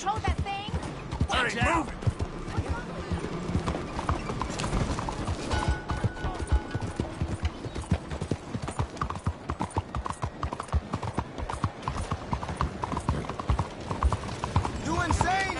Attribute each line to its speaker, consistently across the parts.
Speaker 1: control that thing?
Speaker 2: Watch out!
Speaker 3: You insane?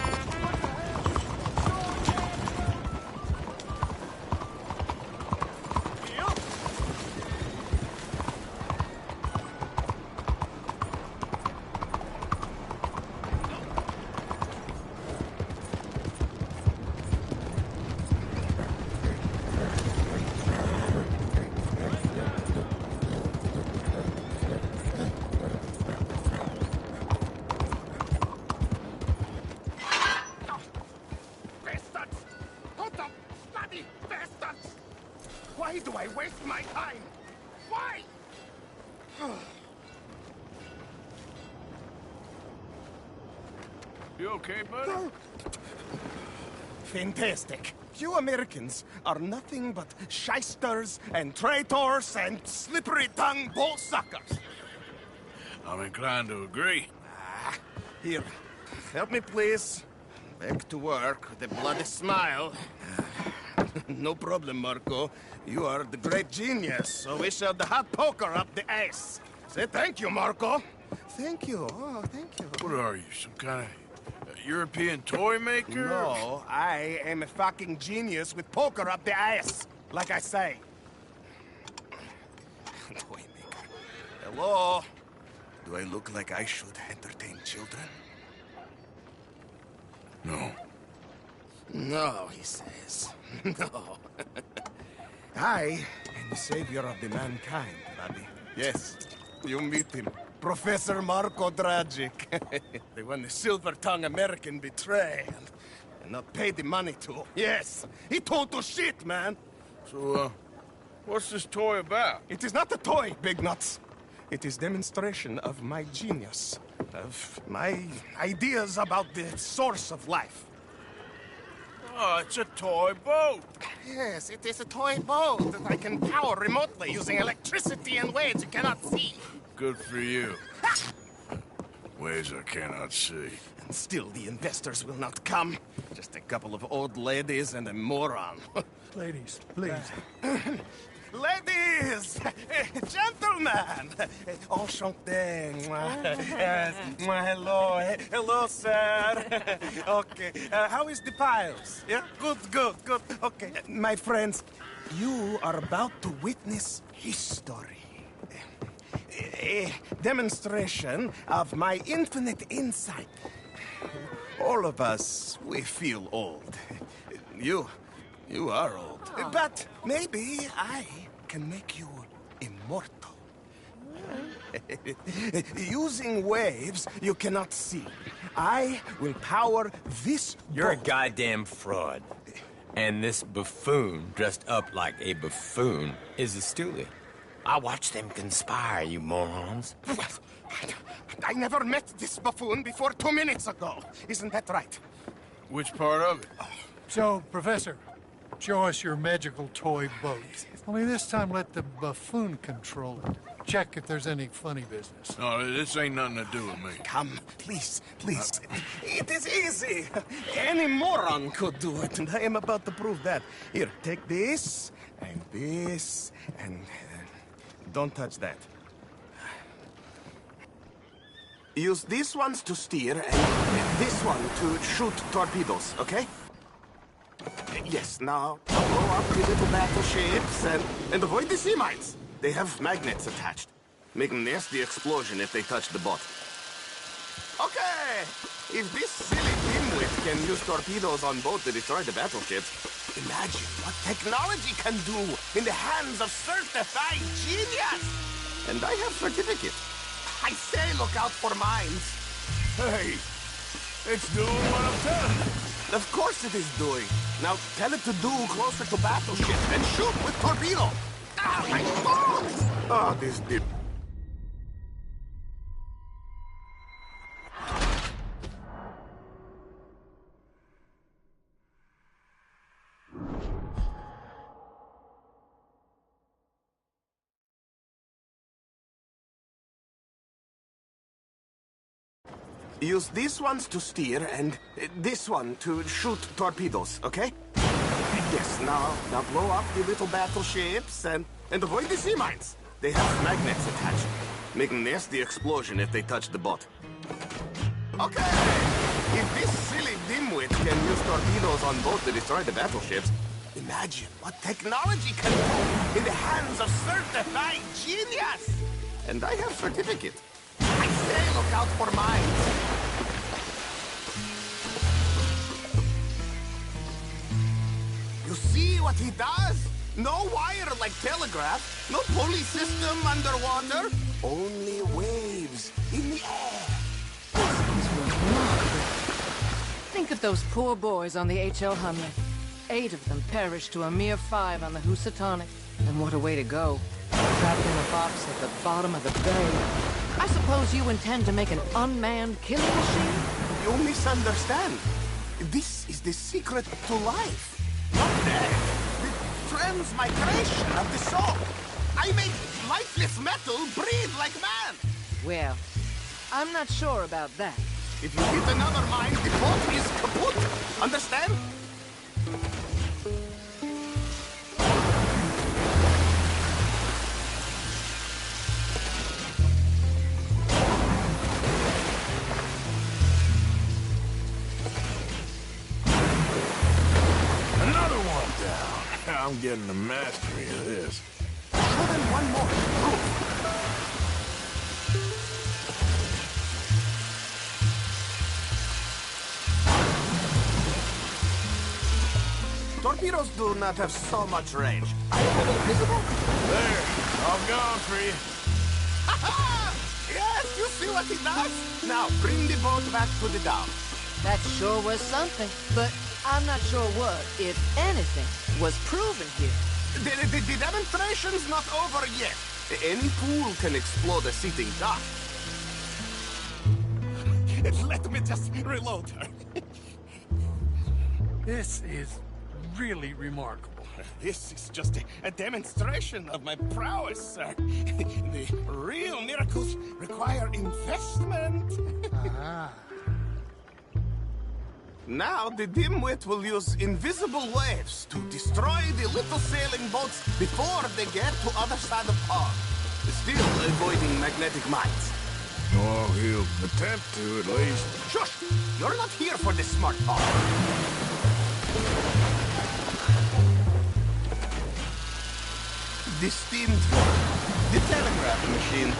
Speaker 2: Why do I waste my time? Why?
Speaker 4: You okay, buddy?
Speaker 3: Fantastic. You Americans are nothing but shysters and traitors and slippery-tongued bull suckers.
Speaker 4: I'm inclined to agree.
Speaker 3: Here, help me, please. Back to work with a bloody smile. No problem, Marco. You are the great genius, so we shall the hot poker up the ass. Say thank you, Marco. Thank you. Oh, thank you.
Speaker 4: What are you, some kind of European toy maker?
Speaker 3: No, I am a fucking genius with poker up the ass, like I say. Toy maker. Hello? Do I look like I should entertain children?
Speaker 4: No.
Speaker 3: No, he says. No. I am the savior of the mankind, Buddy. Yes, you meet him. Professor Marco Dragic. The one the silver-tongued American betray and not pay the money to. Yes, he told to shit, man.
Speaker 4: So, what's this toy about?
Speaker 3: It is not a toy, Big Nuts. It is demonstration of my genius, of my ideas about the source of life.
Speaker 4: Oh, it's a toy boat.
Speaker 3: Yes, it is a toy boat that I can power remotely using electricity in ways you cannot see.
Speaker 4: Good for you. Ways I cannot see.
Speaker 3: And still the investors will not come. Just a couple of old ladies and a moron.
Speaker 5: Ladies, please.
Speaker 3: Ladies! Gentlemen! Enchanté. Yes. Hello. Hello, sir. Okay. How is the piles? Yeah? Good. Okay. My friends, you are about to witness history. A demonstration of my infinite insight. All of us, we feel old. You are old. But maybe I can make you immortal. Using waves you cannot see, I will power this
Speaker 6: You're a
Speaker 3: boat.
Speaker 6: goddamn fraud. And this buffoon, dressed up like a buffoon, is a stoolie. I watched them conspire, you morons.
Speaker 3: I never met this buffoon before 2 minutes ago. Isn't that right?
Speaker 4: Which part of it?
Speaker 5: So, Professor, show us your magical toy boat. Only this time let the buffoon control it. Check if there's any funny business.
Speaker 4: No, this ain't nothing to do with me.
Speaker 3: Come, please. It is easy. Any moron could do it, and I am about to prove that. Here, take this, and don't touch that. Use these ones to steer, and this one to shoot torpedoes, okay? Yes, now, blow up the little battleships and avoid the sea mines. They have magnets attached. Make a nasty explosion if they touch the boat. Okay! If this silly dimwit can use torpedoes on boat to destroy the battleships, imagine what technology can do in the hands of certified genius! And I have certificate. I say look out for mines.
Speaker 4: Hey, it's doing what I'm telling you.
Speaker 3: Of course it is doing. Now tell it to do closer to battleship and shoot with torpedo. Ah, my balls! Oh, this dip. Use these ones to steer and this one to shoot torpedoes, okay? Yes, now blow up the little battleships and avoid the sea mines. They have magnets attached, making nasty explosion if they touch the boat. Okay! If this silly dimwit can use torpedoes on boat to destroy the battleships, imagine what technology can do in the hands of certified genius! And I have certificate. I say look out for mines. You see what he does? No wire like telegraph, no pulley system underwater, only waves in the air.
Speaker 1: Think of those poor boys on the H.L. Hunley. 8 of them perished to a mere 5 on the Housatonic. And what a way to go. Trapped in a box at the bottom of the bay. I suppose you intend to make an unmanned killing machine?
Speaker 3: You misunderstand. This is the secret to life. Not death. The transmigration of the soul. I make lifeless metal breathe like man.
Speaker 1: Well, I'm not sure about that.
Speaker 3: If you hit another mine, the boat is kaput. Understand?
Speaker 4: Another one down. I'm getting the mastery of this.
Speaker 3: Show them one more. Proof. Torpedoes do not have so much range. Are you invisible?
Speaker 4: There, all gone for you.
Speaker 3: Yes, you see what he does? Now, bring the boat back to the dock.
Speaker 1: That sure was something, but I'm not sure what, if anything, was proven here.
Speaker 3: The demonstration's not over yet. Any fool can explode a sitting dock. Let me just reload her.
Speaker 5: This is really remarkable.
Speaker 3: This is just a demonstration of my prowess, sir. The real miracles require investment. Now, the dimwit will use invisible waves to destroy the little sailing boats before they get to other side of pond. Still avoiding magnetic mines.
Speaker 4: Or he'll attempt to, at least.
Speaker 3: Shush! You're not here for this smart talk. The steam train, the telegraph machine,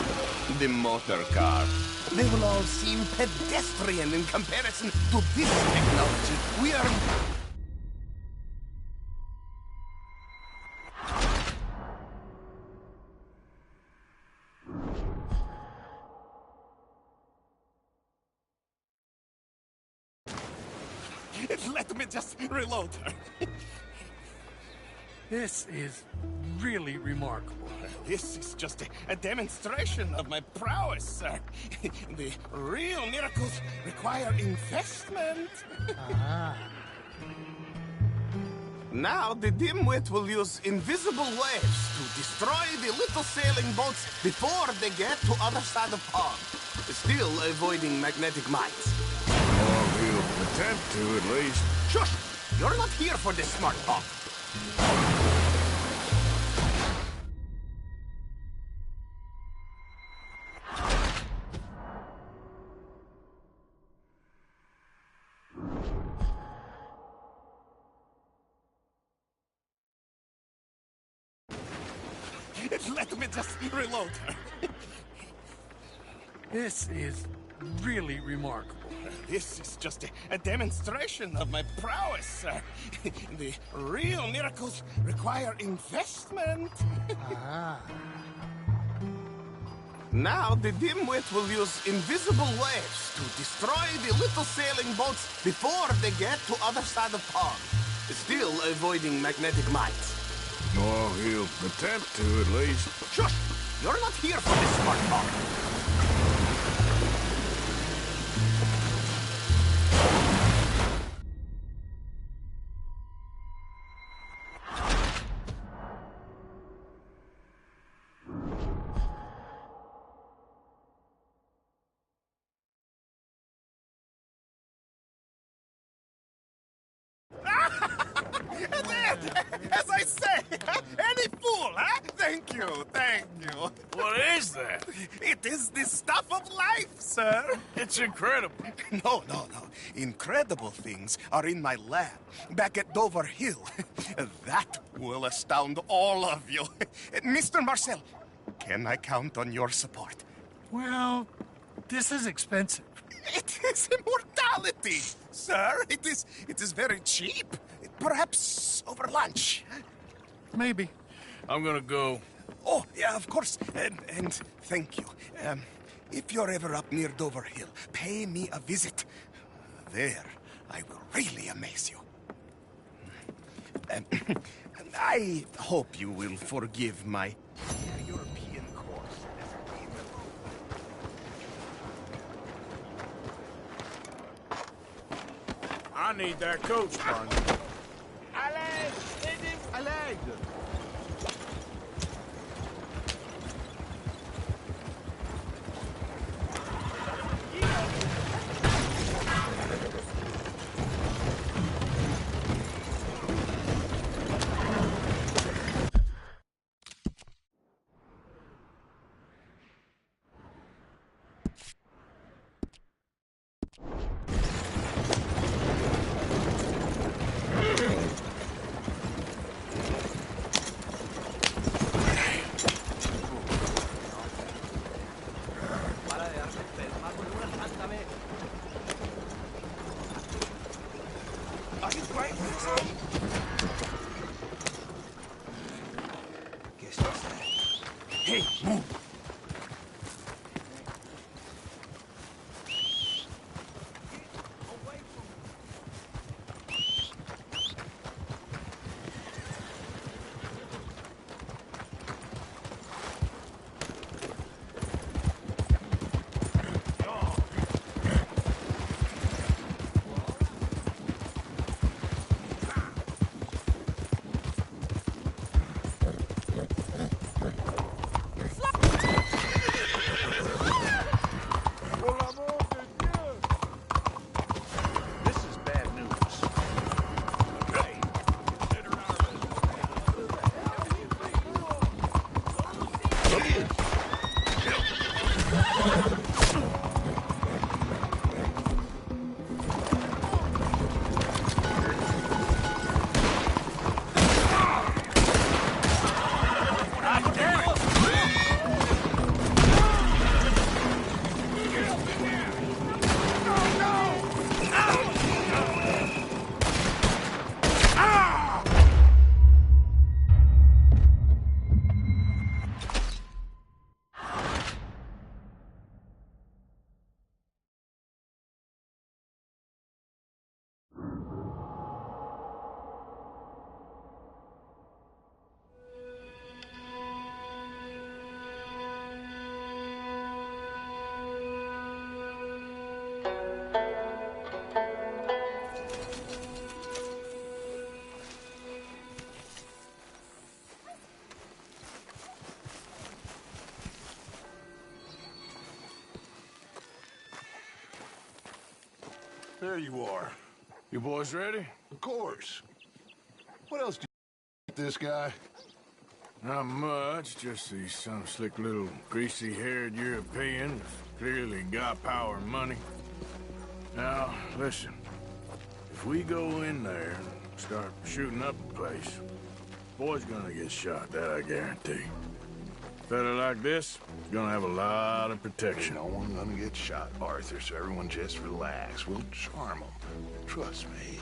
Speaker 3: the motor car. They will all seem pedestrian in comparison to this technology. We are... Let me just reload her.
Speaker 5: This is really remarkable.
Speaker 3: This is just a demonstration of my prowess, sir. The real miracles require investment. Now, the dimwit will use invisible waves to destroy the little sailing boats before they get to other side of pond. Still avoiding magnetic mines.
Speaker 4: Or he'll attempt to, at least.
Speaker 3: Shush! You're not here for this smart talk. Let me just reload her.
Speaker 5: This is really remarkable.
Speaker 3: This is just a demonstration of my prowess, sir. The real miracles require investment. Now, the dimwit will use invisible waves to destroy the little sailing boats before they get to other side of pond. Still avoiding magnetic mines.
Speaker 4: Or he'll attempt to, at least.
Speaker 3: Shush! You're not here for this smart talk. As I say, any fool, huh? Thank you, thank you.
Speaker 4: What is that?
Speaker 3: It is the stuff of life, sir.
Speaker 4: It's incredible.
Speaker 3: No. Incredible things are in my lab, back at Dover Hill. That will astound all of you. Mr. Marcel, can I count on your support?
Speaker 5: Well, this is expensive.
Speaker 3: It is immortality, sir. It is very cheap. Perhaps over lunch.
Speaker 5: Maybe.
Speaker 4: I'm gonna go.
Speaker 3: Oh, yeah, of course. And thank you. If you're ever up near Dover Hill, pay me a visit. There, I will really amaze you. I hope you will forgive my European course.
Speaker 4: I need that coat, Barney.
Speaker 2: Allez!
Speaker 3: Hey, move!
Speaker 4: There you are. You boys ready?
Speaker 7: Of course. What else do you this guy?
Speaker 4: Not much, just some slick little greasy-haired European that's clearly got power and money. Now, listen. If we go in there and start shooting up the place, boy's gonna get shot, that I guarantee. Fella like this is gonna have a lot of protection.
Speaker 7: No one gonna get shot, Arthur, so everyone just relax. We'll charm them. Trust me.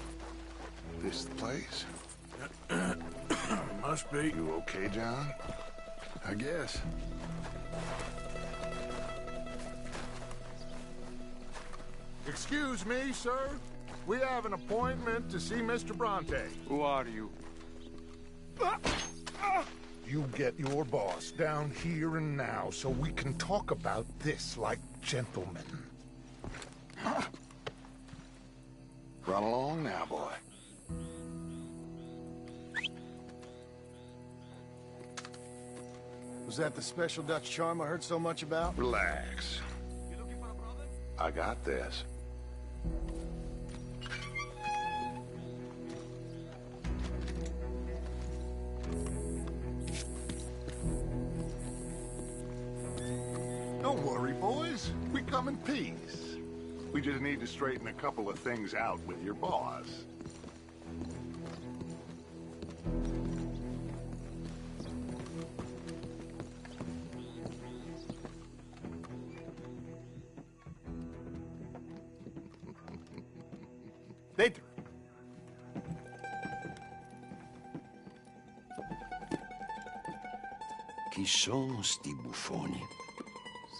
Speaker 7: This the place?
Speaker 4: Must be.
Speaker 7: You okay, John?
Speaker 4: I guess.
Speaker 2: Excuse me, sir. We have an appointment to see Mr. Bronte.
Speaker 8: Who are you?
Speaker 7: You get your boss down here and now so we can talk about this like gentlemen. Run along now, boy.
Speaker 3: Was that the special Dutch charm I heard so much about?
Speaker 7: Relax. I got this. Don't worry, boys. We come in peace. We just need to straighten a couple of things out with your boss.
Speaker 3: Dentro.
Speaker 8: Chi sono sti buffoni?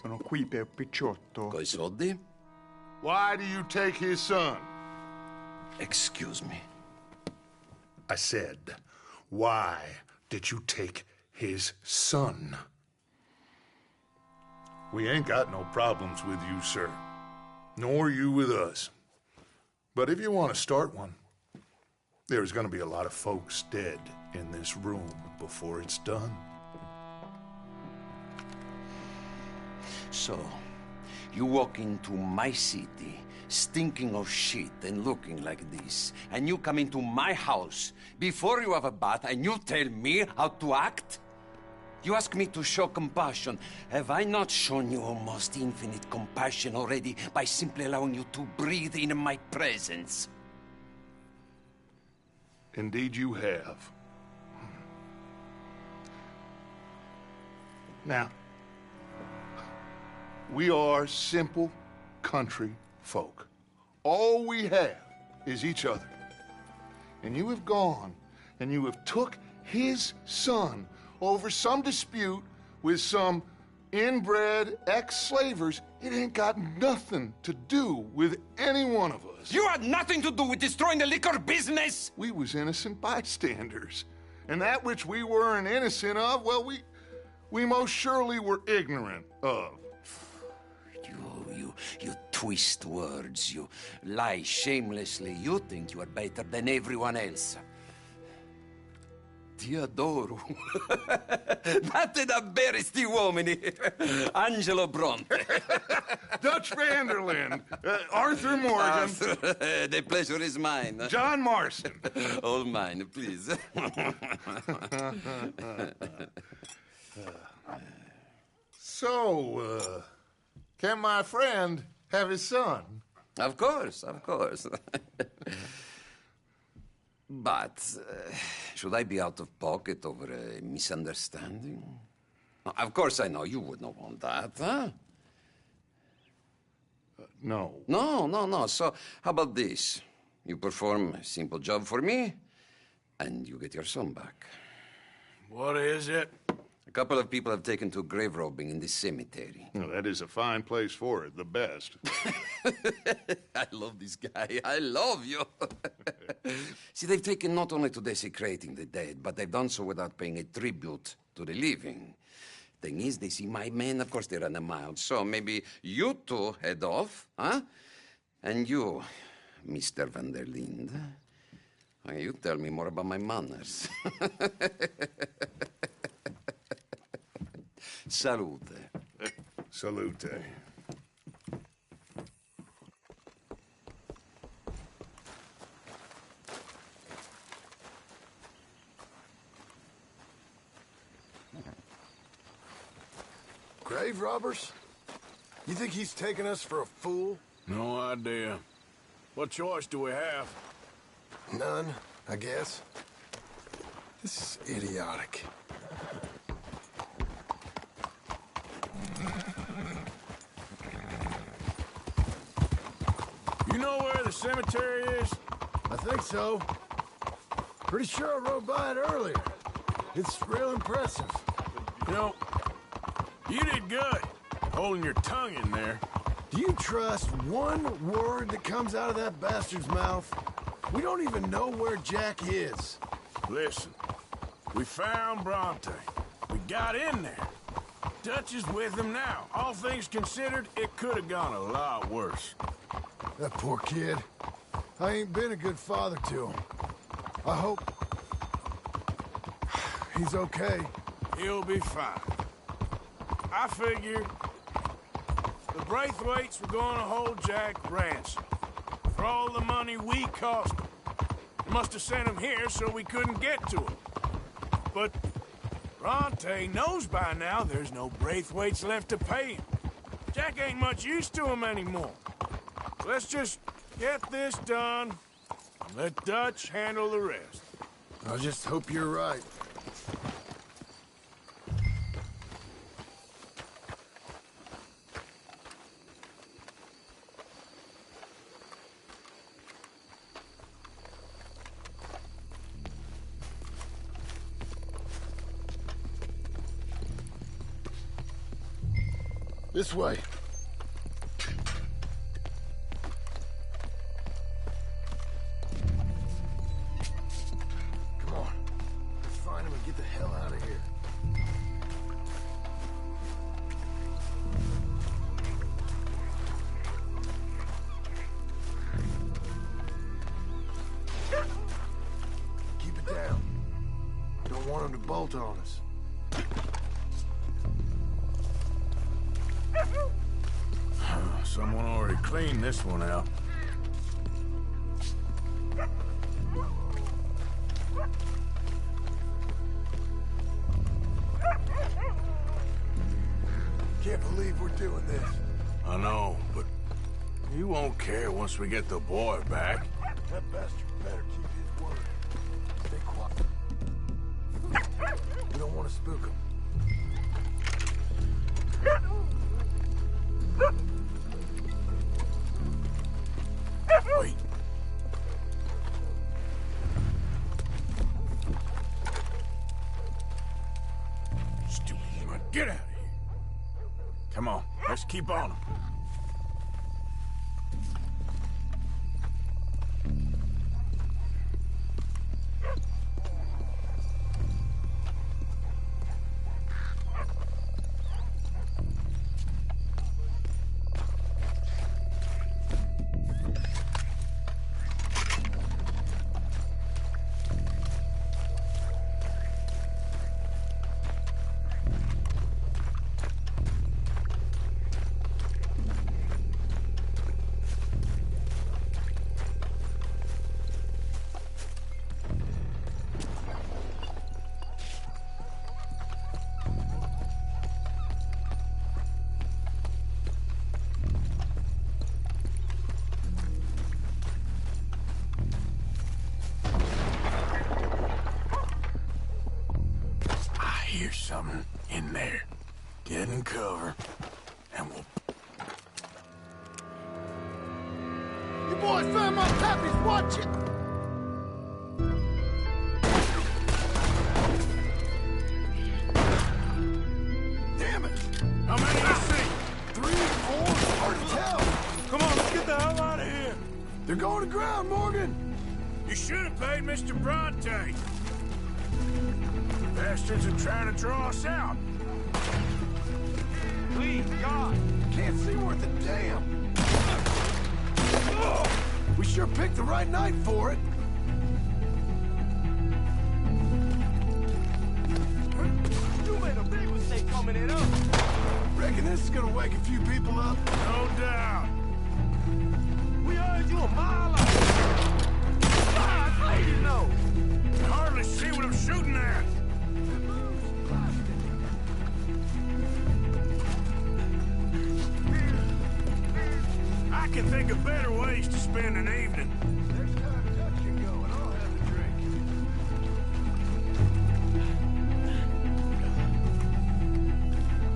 Speaker 9: Sono qui per Picciotto.
Speaker 8: Coi soldi?
Speaker 7: Why do you take his son?
Speaker 8: Excuse me.
Speaker 7: I said, why did you take his son? We ain't got no problems with you, sir. Nor you with us. But if you want to start one, there's gonna be a lot of folks dead in this room before it's done.
Speaker 8: So, you walk into my city, stinking of shit and looking like this, and you come into my house before you have a bath and you tell me how to act? You ask me to show compassion. Have I not shown you almost infinite compassion already by simply allowing you to breathe in my presence?
Speaker 7: Indeed you have. Now, we are simple country folk. All we have is each other. And you have gone and you have took his son over some dispute with some inbred ex-slavers. It ain't got nothing to do with any one of us.
Speaker 8: You had nothing to do with destroying the liquor business!
Speaker 7: We was innocent bystanders. And that which we weren't innocent of, well, we most surely were ignorant of.
Speaker 8: You twist words, you lie shamelessly, you think you are better than everyone else. Ti adoro. Date davvero sti uomini. Angelo Bronte.
Speaker 7: Dutch Vanderland. Arthur Morgan.
Speaker 8: The pleasure is mine.
Speaker 7: John Marston.
Speaker 8: All mine, please.
Speaker 7: So, can my friend have his son?
Speaker 8: Of course, of course. But should I be out of pocket over a misunderstanding? Of course I know you would not want that, huh?
Speaker 7: No.
Speaker 8: No. So how about this? You perform a simple job for me, and you get your son back.
Speaker 4: What is it?
Speaker 8: A couple of people have taken to grave robbing in this cemetery.
Speaker 7: Well, that is a fine place for it, the best.
Speaker 8: I love this guy. I love you. See, they've taken not only to desecrating the dead, but they've done so without paying a tribute to the living. Thing is, they see my men, of course they run a mile. So maybe you two head off, huh? And you, Mr. Van der Linde, you tell me more about my manners. Salute.
Speaker 7: Salute.
Speaker 3: Grave robbers? You think he's taking us for a fool?
Speaker 4: No idea. What choice do we have?
Speaker 3: None, I guess. This is idiotic.
Speaker 4: You know where the cemetery is?
Speaker 3: I think so. Pretty sure I rode by it earlier. It's real impressive.
Speaker 4: You know, you did good holding your tongue in there.
Speaker 3: Do you trust one word that comes out of that bastard's mouth? We don't even know where Jack is.
Speaker 4: Listen, we found Bronte. We got in there. Dutch is with him now. All things considered, it could have gone a lot worse.
Speaker 3: That poor kid. I ain't been a good father to him. I hope he's okay.
Speaker 4: He'll be fine. I figured the Braithwaites were going to hold Jack ransom for all the money we cost him. They must have sent him here so we couldn't get to him. But Bronte knows by now there's no Braithwaites left to pay him. Jack ain't much used to him anymore. Let's just get this done, and let Dutch handle the rest.
Speaker 3: I just hope you're right. This way. Come on. Let's find him and get the hell out of here. Keep it down. Don't want him to bolt on us.
Speaker 4: Someone already cleaned this one out.
Speaker 3: Can't believe we're doing this.
Speaker 4: I know, but you won't care once we get the boy back.
Speaker 3: That bastard better keep his word. Stay quiet. We don't want to spook him.
Speaker 4: Wait. Stupid human. Get out of here. Come on, let's keep on him. Here's something in there. Get in cover, and we'll...
Speaker 3: You boys found my puppies, watch it! Damn it!
Speaker 4: How many you see?
Speaker 3: 3, 4, hard to tell.
Speaker 4: Come on, let's get the hell out of here.
Speaker 3: They're going to ground, Morgan!
Speaker 4: You should have paid Mr. Bronte. Bastards are trying to draw us out.
Speaker 3: Please, God! Can't see worth a damn! We sure picked the right night for it. You made a big mistake coming in up. Reckon this is gonna wake a few people up.
Speaker 4: No doubt.
Speaker 3: We heard you a mile out. God, lady, no.
Speaker 4: I hardly see what I'm shooting at. I can think of better ways to spend an evening.
Speaker 3: Next time Dutch can go and I'll have a drink.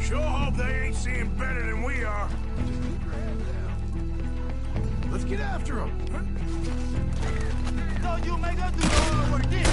Speaker 4: Sure hope they ain't seeing better than we are.
Speaker 3: Just keep your head down. Let's get after him. So you make us do all the work then?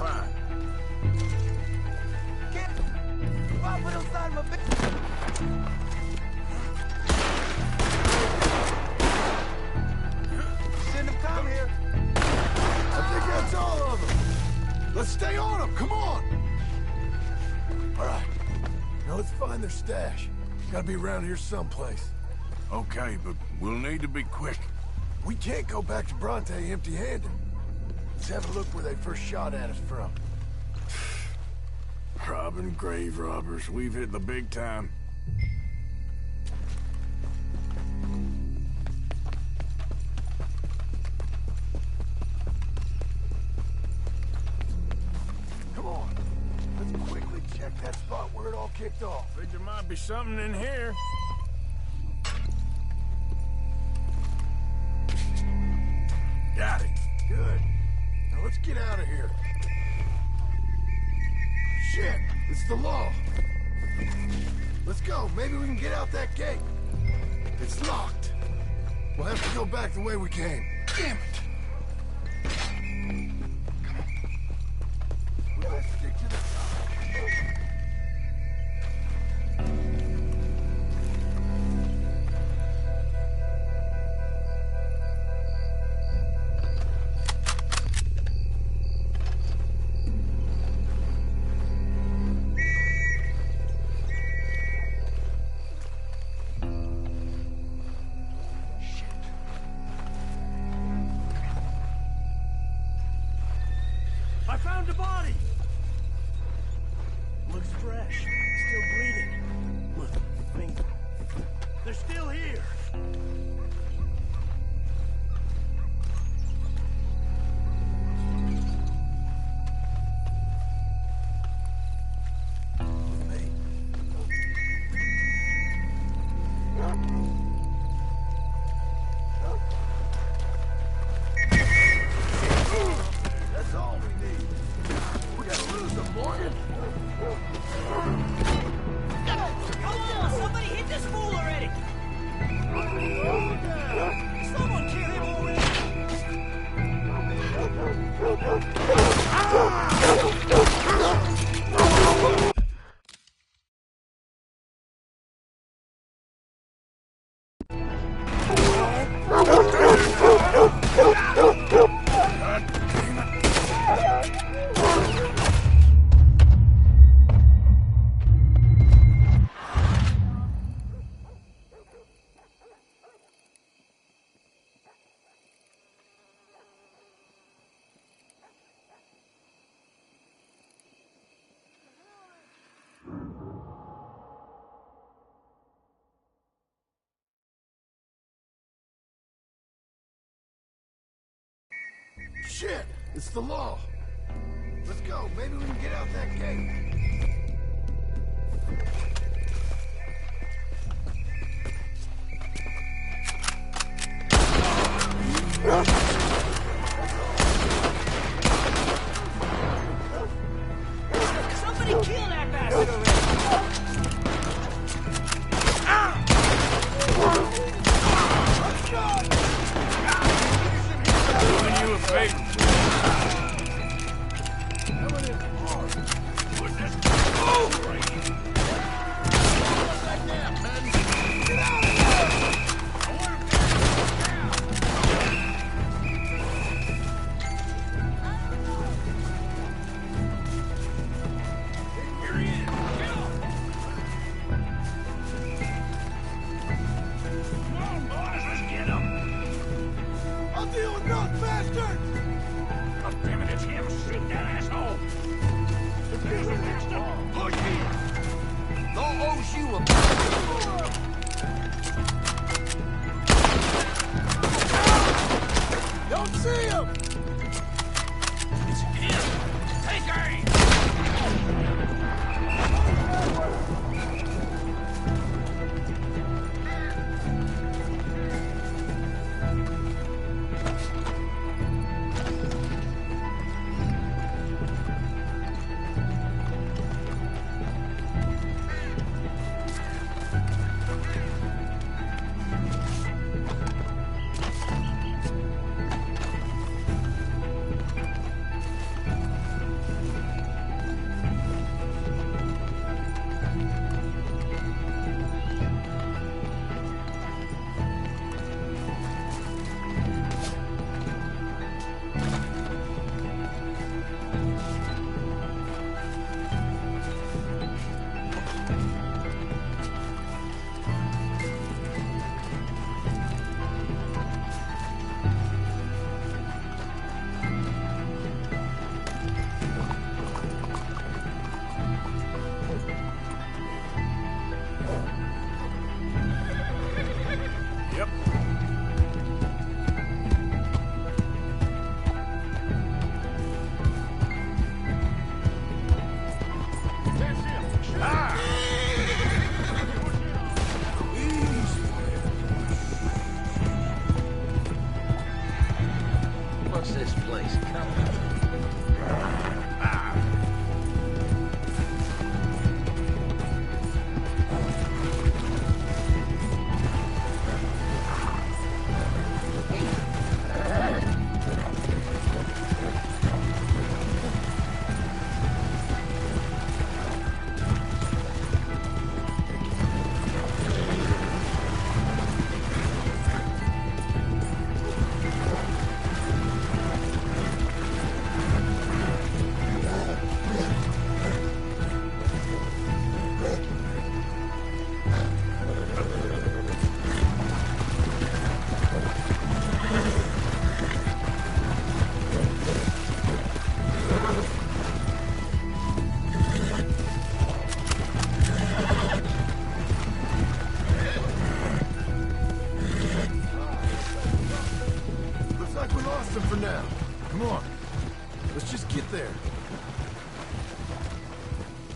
Speaker 4: fine.
Speaker 2: Send them come here.
Speaker 3: I think that's all of them. Let's stay on them, come on! All right, now let's find their stash. Gotta be around here someplace.
Speaker 4: Okay, but we'll need to be quick.
Speaker 3: We can't go back to Bronte empty-handed. Let's have a look where they first shot at us from.
Speaker 4: Robbing grave robbers. We've hit the big time.
Speaker 3: Come on. Let's quickly check that spot where it all kicked off.
Speaker 4: Think there might be something in here.
Speaker 3: Got it. Good. Now let's get out of here. Shit, it's the law. Let's go. Maybe we can get out that gate. It's locked. We'll have to go back the way we came. Damn it. Come on. We better stick to the top.
Speaker 2: I found a body! Looks fresh. Still bleeding. Look, finger. They're still here!
Speaker 3: That's all we need. We gotta lose them, Morgan.
Speaker 2: Come on! Somebody hit this fool already! Someone kill him already!
Speaker 3: Shit, it's the law. Let's go. Maybe we can get out that gate.
Speaker 2: Somebody kill that bastard already!
Speaker 4: Doing you a favor.
Speaker 3: I'll deal with those bastards!
Speaker 2: God damn it, it's him! Shoot that asshole! Push me!
Speaker 8: Law owes you a...
Speaker 3: Don't see him!
Speaker 2: It's him! Take aim!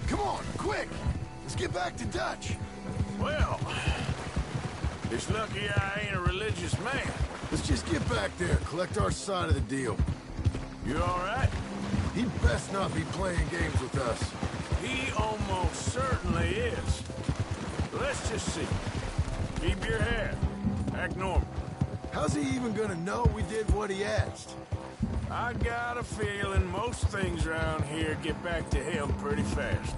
Speaker 3: Come on, quick! Let's get back to Dutch.
Speaker 4: Well, it's lucky I ain't a religious man.
Speaker 3: Let's just get back there, collect our side of the deal.
Speaker 4: You all right?
Speaker 3: He'd best not be playing games with us.
Speaker 4: He almost certainly is. Let's just see. Keep your head. Act normal.
Speaker 3: How's he even gonna know we did what he asked?
Speaker 4: I got a feeling most things around here get back to him pretty fast.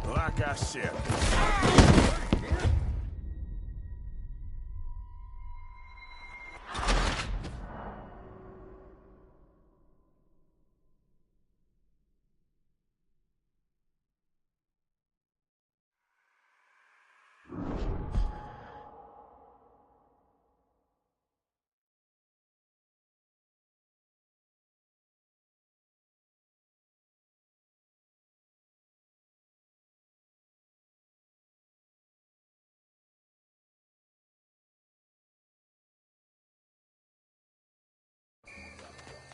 Speaker 4: Like I said.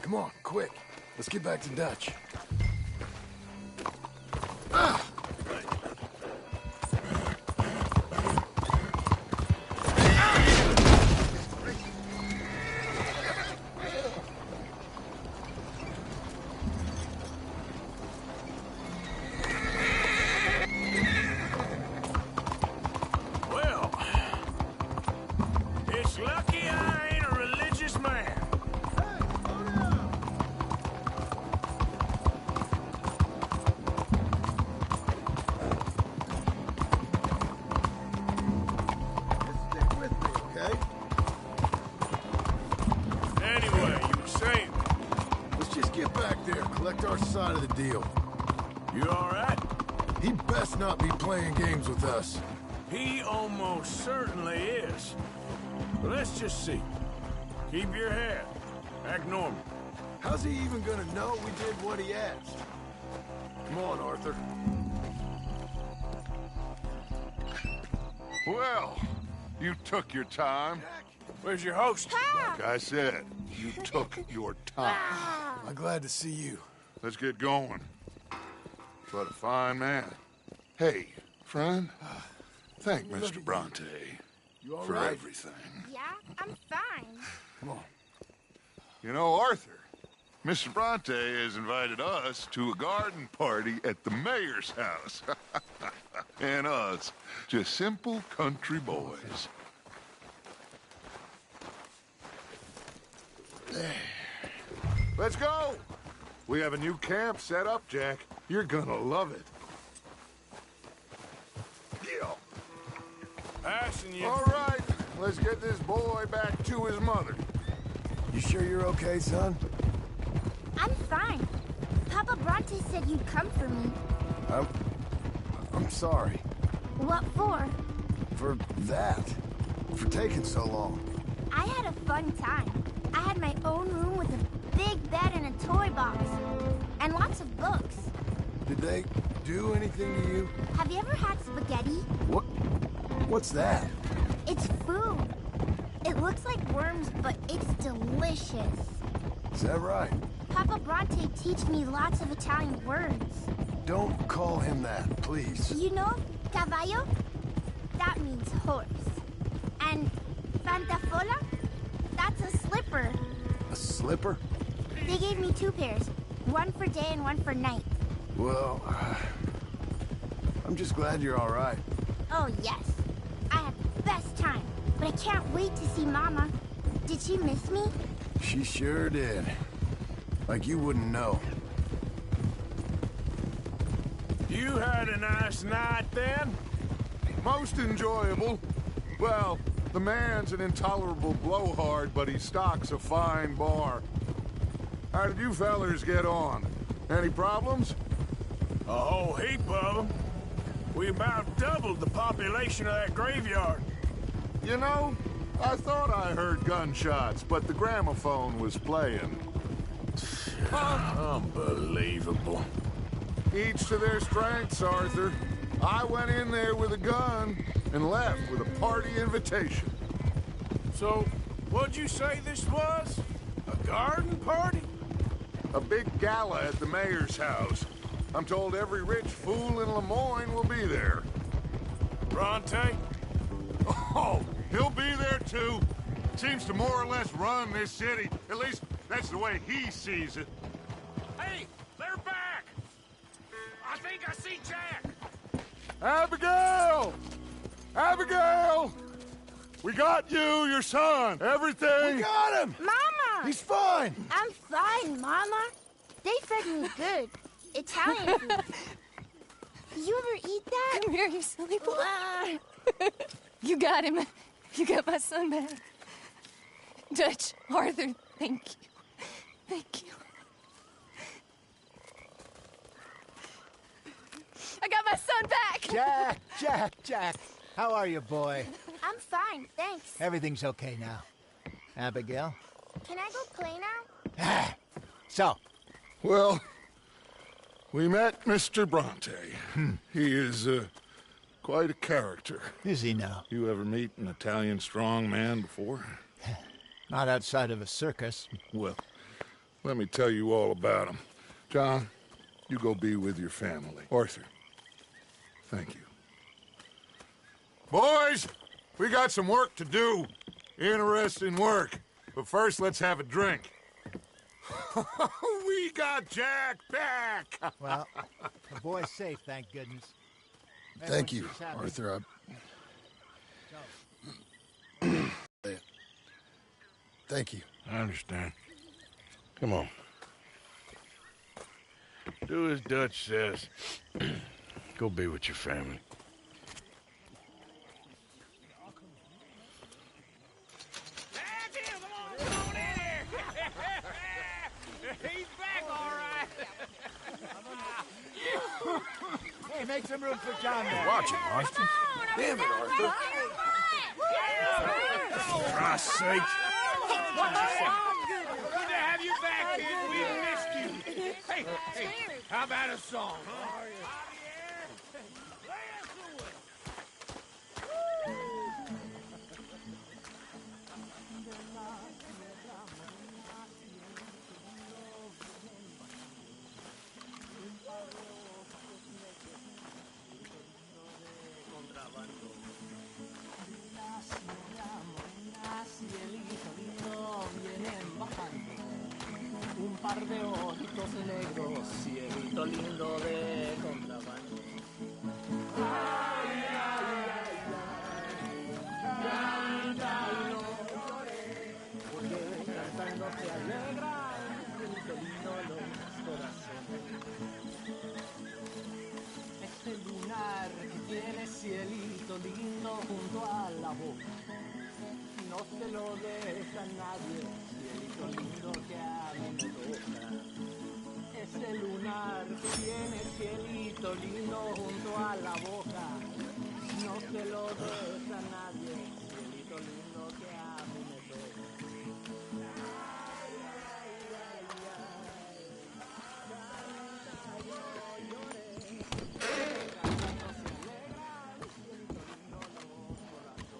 Speaker 3: Come on, quick. Let's get back to Dutch.
Speaker 4: Well, it's lucky I ain't a religious man.
Speaker 3: Stick with me, okay?
Speaker 4: Anyway, you were saying,
Speaker 3: Let's just get back there, collect our side of the deal.
Speaker 4: you all right?
Speaker 3: He'd best not be playing games with us.
Speaker 4: He almost certainly is. Let's just see. Keep your head. Act normal.
Speaker 3: How's he even gonna know we did what he asked? Come on, Arthur.
Speaker 7: Well, you took your time.
Speaker 4: Where's your host?
Speaker 7: Like I said, you took your time.
Speaker 3: I'm glad to see you.
Speaker 7: Let's get going. What a fine man. Hey, friend, thank Mr. Bronte
Speaker 3: You all
Speaker 7: for
Speaker 3: right?
Speaker 7: everything.
Speaker 10: Yeah, I'm fine.
Speaker 3: Come on.
Speaker 7: You know, Arthur, Mr. Bronte has invited us to a garden party at the mayor's house. And us, just simple country boys. Let's go! We have a new camp set up, Jack. You're gonna love it. Yeah.
Speaker 4: Passing you.
Speaker 7: All right, let's get this boy back to his mother.
Speaker 3: You sure you're okay, son?
Speaker 10: I'm fine. Papa Bronte said you'd come for me.
Speaker 3: I'm sorry.
Speaker 10: What for?
Speaker 3: For that. For taking so long.
Speaker 10: I had a fun time. I had my own room with a big bed and a toy box. And lots of books.
Speaker 3: Did they do anything to you?
Speaker 10: Have you ever had spaghetti?
Speaker 3: What? What's that?
Speaker 10: It's food. It looks like worms, but it's delicious.
Speaker 3: Is that right?
Speaker 10: Papa Bronte teach me lots of Italian words.
Speaker 3: Don't call him that, please.
Speaker 10: You know, caballo? That means horse. And pantafola? That's a slipper.
Speaker 3: A slipper?
Speaker 10: They gave me 2 pairs. One for day and one for night.
Speaker 3: Well, I'm just glad you're all right.
Speaker 10: Oh, yes. I had the best time. But I can't wait to see Mama. Did she miss me?
Speaker 3: She sure did. Like you wouldn't know.
Speaker 4: You had a nice night then?
Speaker 7: Most enjoyable. Well, the man's an intolerable blowhard, but he stocks a fine bar. How did you fellers get on? Any problems?
Speaker 4: A whole heap of them. We about doubled the population of that graveyard.
Speaker 7: You know, I thought I heard gunshots, but the gramophone was playing.
Speaker 4: Unbelievable.
Speaker 7: Each to their strengths, Arthur. I went in there with a gun and left with a party invitation.
Speaker 4: So, what'd you say this was? A garden party?
Speaker 7: A big gala at the mayor's house. I'm told every rich fool in Lemoyne will be there.
Speaker 4: Bronte?
Speaker 7: Oh, he'll be there too. Seems to more or less run this city. At least, that's the way he sees it.
Speaker 4: Hey, they're back! I think I see Jack!
Speaker 7: Abigail! Abigail! We got you, your son, everything.
Speaker 3: We got him!
Speaker 10: Mama!
Speaker 3: He's fine!
Speaker 10: I'm fine, Mama. They fed me good. Italian food. You ever eat that?
Speaker 11: Come here, you silly boy. You got him. You got my son back. Dutch, Arthur, thank you. Thank you. I got my son back!
Speaker 12: Jack. How are you, boy?
Speaker 10: I'm fine, thanks.
Speaker 12: Everything's okay now. Abigail?
Speaker 10: Can I go play now?
Speaker 12: So?
Speaker 7: Well, we met Mr. Bronte. He is, quite a character.
Speaker 12: Is he now?
Speaker 7: You ever meet an Italian strong man before?
Speaker 12: Not outside of a circus.
Speaker 7: Well, let me tell you all about him. John, you go be with your family. Arthur, thank you. Boys, we got some work to do. Interesting work. But first, let's have a drink. We got Jack back!
Speaker 12: Well, the boy's safe, thank goodness.
Speaker 3: Thank you, Arthur. Thank you.
Speaker 4: I understand. Come on. Do as Dutch says. Go be with your family.
Speaker 2: He's back, all right.
Speaker 12: Hey, make some room for John there.
Speaker 4: Watch it, Marston.
Speaker 3: Damn it, Arthur.
Speaker 4: For Christ's sake.
Speaker 2: Good to have you back, kid. We missed you. Hey, how about a song?
Speaker 1: Un par de ojitos negros, cielito lindo de contrabando. Ay, ay, ay, ay, canta y no llores, porque cantando te alegra, cielito lindo los corazones. Este lunar que tiene cielito lindo junto a la boca, no se lo deja nadie, cielito lindo que a mí me toca. Ese lunar que tiene cielito lindo junto a la boca, no se lo deja nadie, cielito lindo que a mí me toca. Ay, ay, ay, ay, canta y no llores, cantando se alegra, cielito lindo los corazones.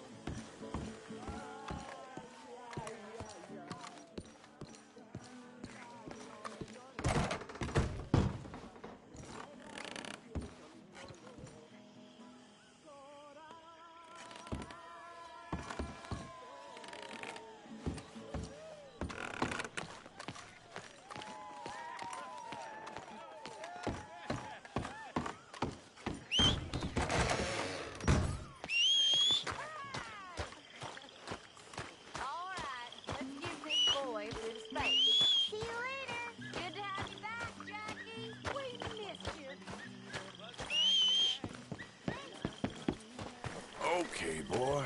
Speaker 4: Okay, boy.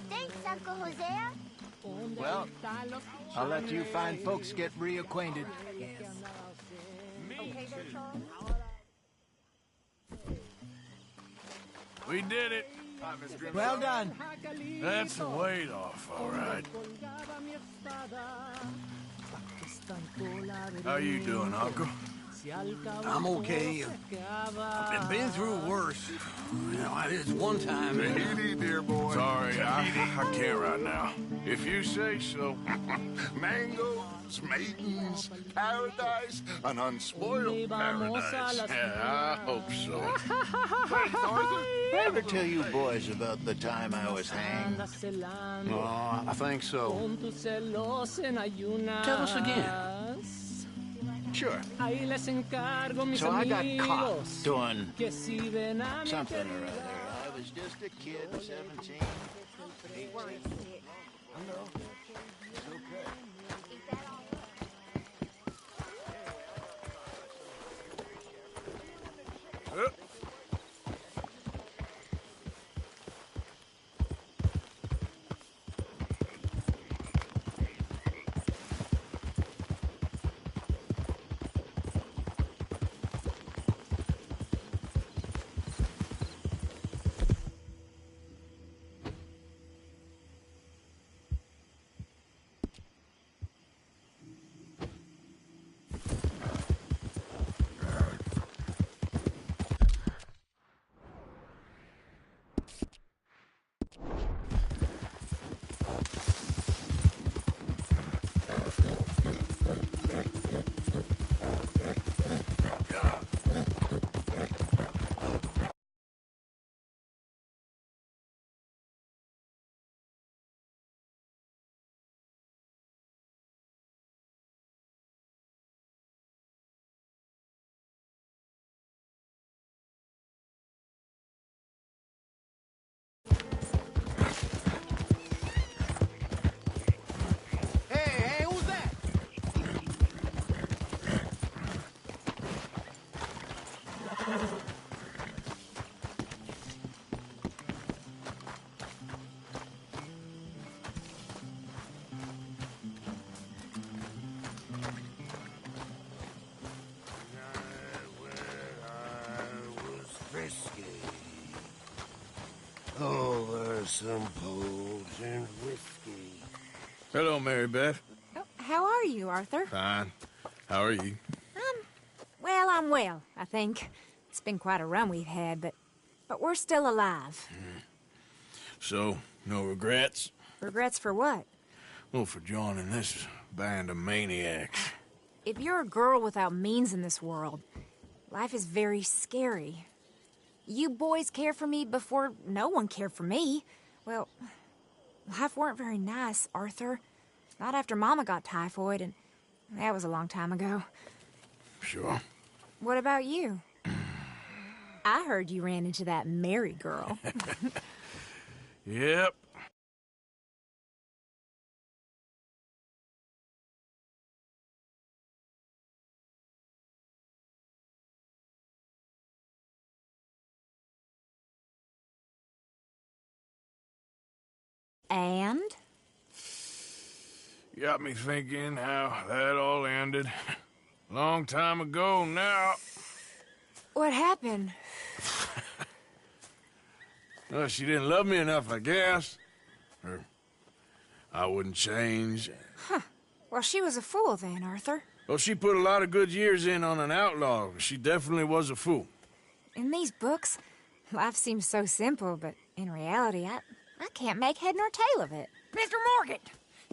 Speaker 10: Thanks, Uncle Hosea.
Speaker 12: Well, I'll let you fine folks get reacquainted.
Speaker 10: Okay, there, Charles.
Speaker 4: We did it.
Speaker 12: Well done.
Speaker 4: That's the weight off, all right. How you doing, Uncle?
Speaker 2: I'm okay. I've been through worse. You know, it's one time.
Speaker 7: Tahiti, dear boy.
Speaker 4: Sorry, I can't right now. If you say so.
Speaker 7: Mangoes, maidens, paradise, an unspoiled paradise.
Speaker 4: Yeah, I hope so.
Speaker 12: Ever tell you boys about the time I was hanged?
Speaker 2: Oh, I think so. Tell us again.
Speaker 12: Sure. So I got caught doing something or other. I was just a kid, 17, 18. I know. It's okay. Hey, who's that?
Speaker 2: Over some poles and whiskey.
Speaker 4: Hello, Mary Beth.
Speaker 13: Oh, how are you, Arthur?
Speaker 4: Fine. How are you?
Speaker 13: Well, I'm well, I think. It's been quite a run we've had, but we're still alive.
Speaker 4: So, no regrets?
Speaker 13: Regrets for what?
Speaker 4: Well, for joining this band of maniacs.
Speaker 13: If you're a girl without means in this world, life is very scary. You boys cared for me before no one cared for me. Well, life weren't very nice, Arthur. Not after Mama got typhoid, and that was a long time ago.
Speaker 4: Sure.
Speaker 13: What about you? I heard you ran into that Mary girl.
Speaker 4: Yep.
Speaker 13: And?
Speaker 4: Got me thinking how that all ended. Long time ago now.
Speaker 13: What happened?
Speaker 4: Well, she didn't love me enough, I guess. Or I wouldn't change.
Speaker 13: Huh. Well, she was a fool then, Arthur.
Speaker 4: Well, she put a lot of good years in on an outlaw. She definitely was a fool.
Speaker 13: In these books, life seems so simple, but in reality, I can't make head nor tail of it.
Speaker 1: Mr. Morgan!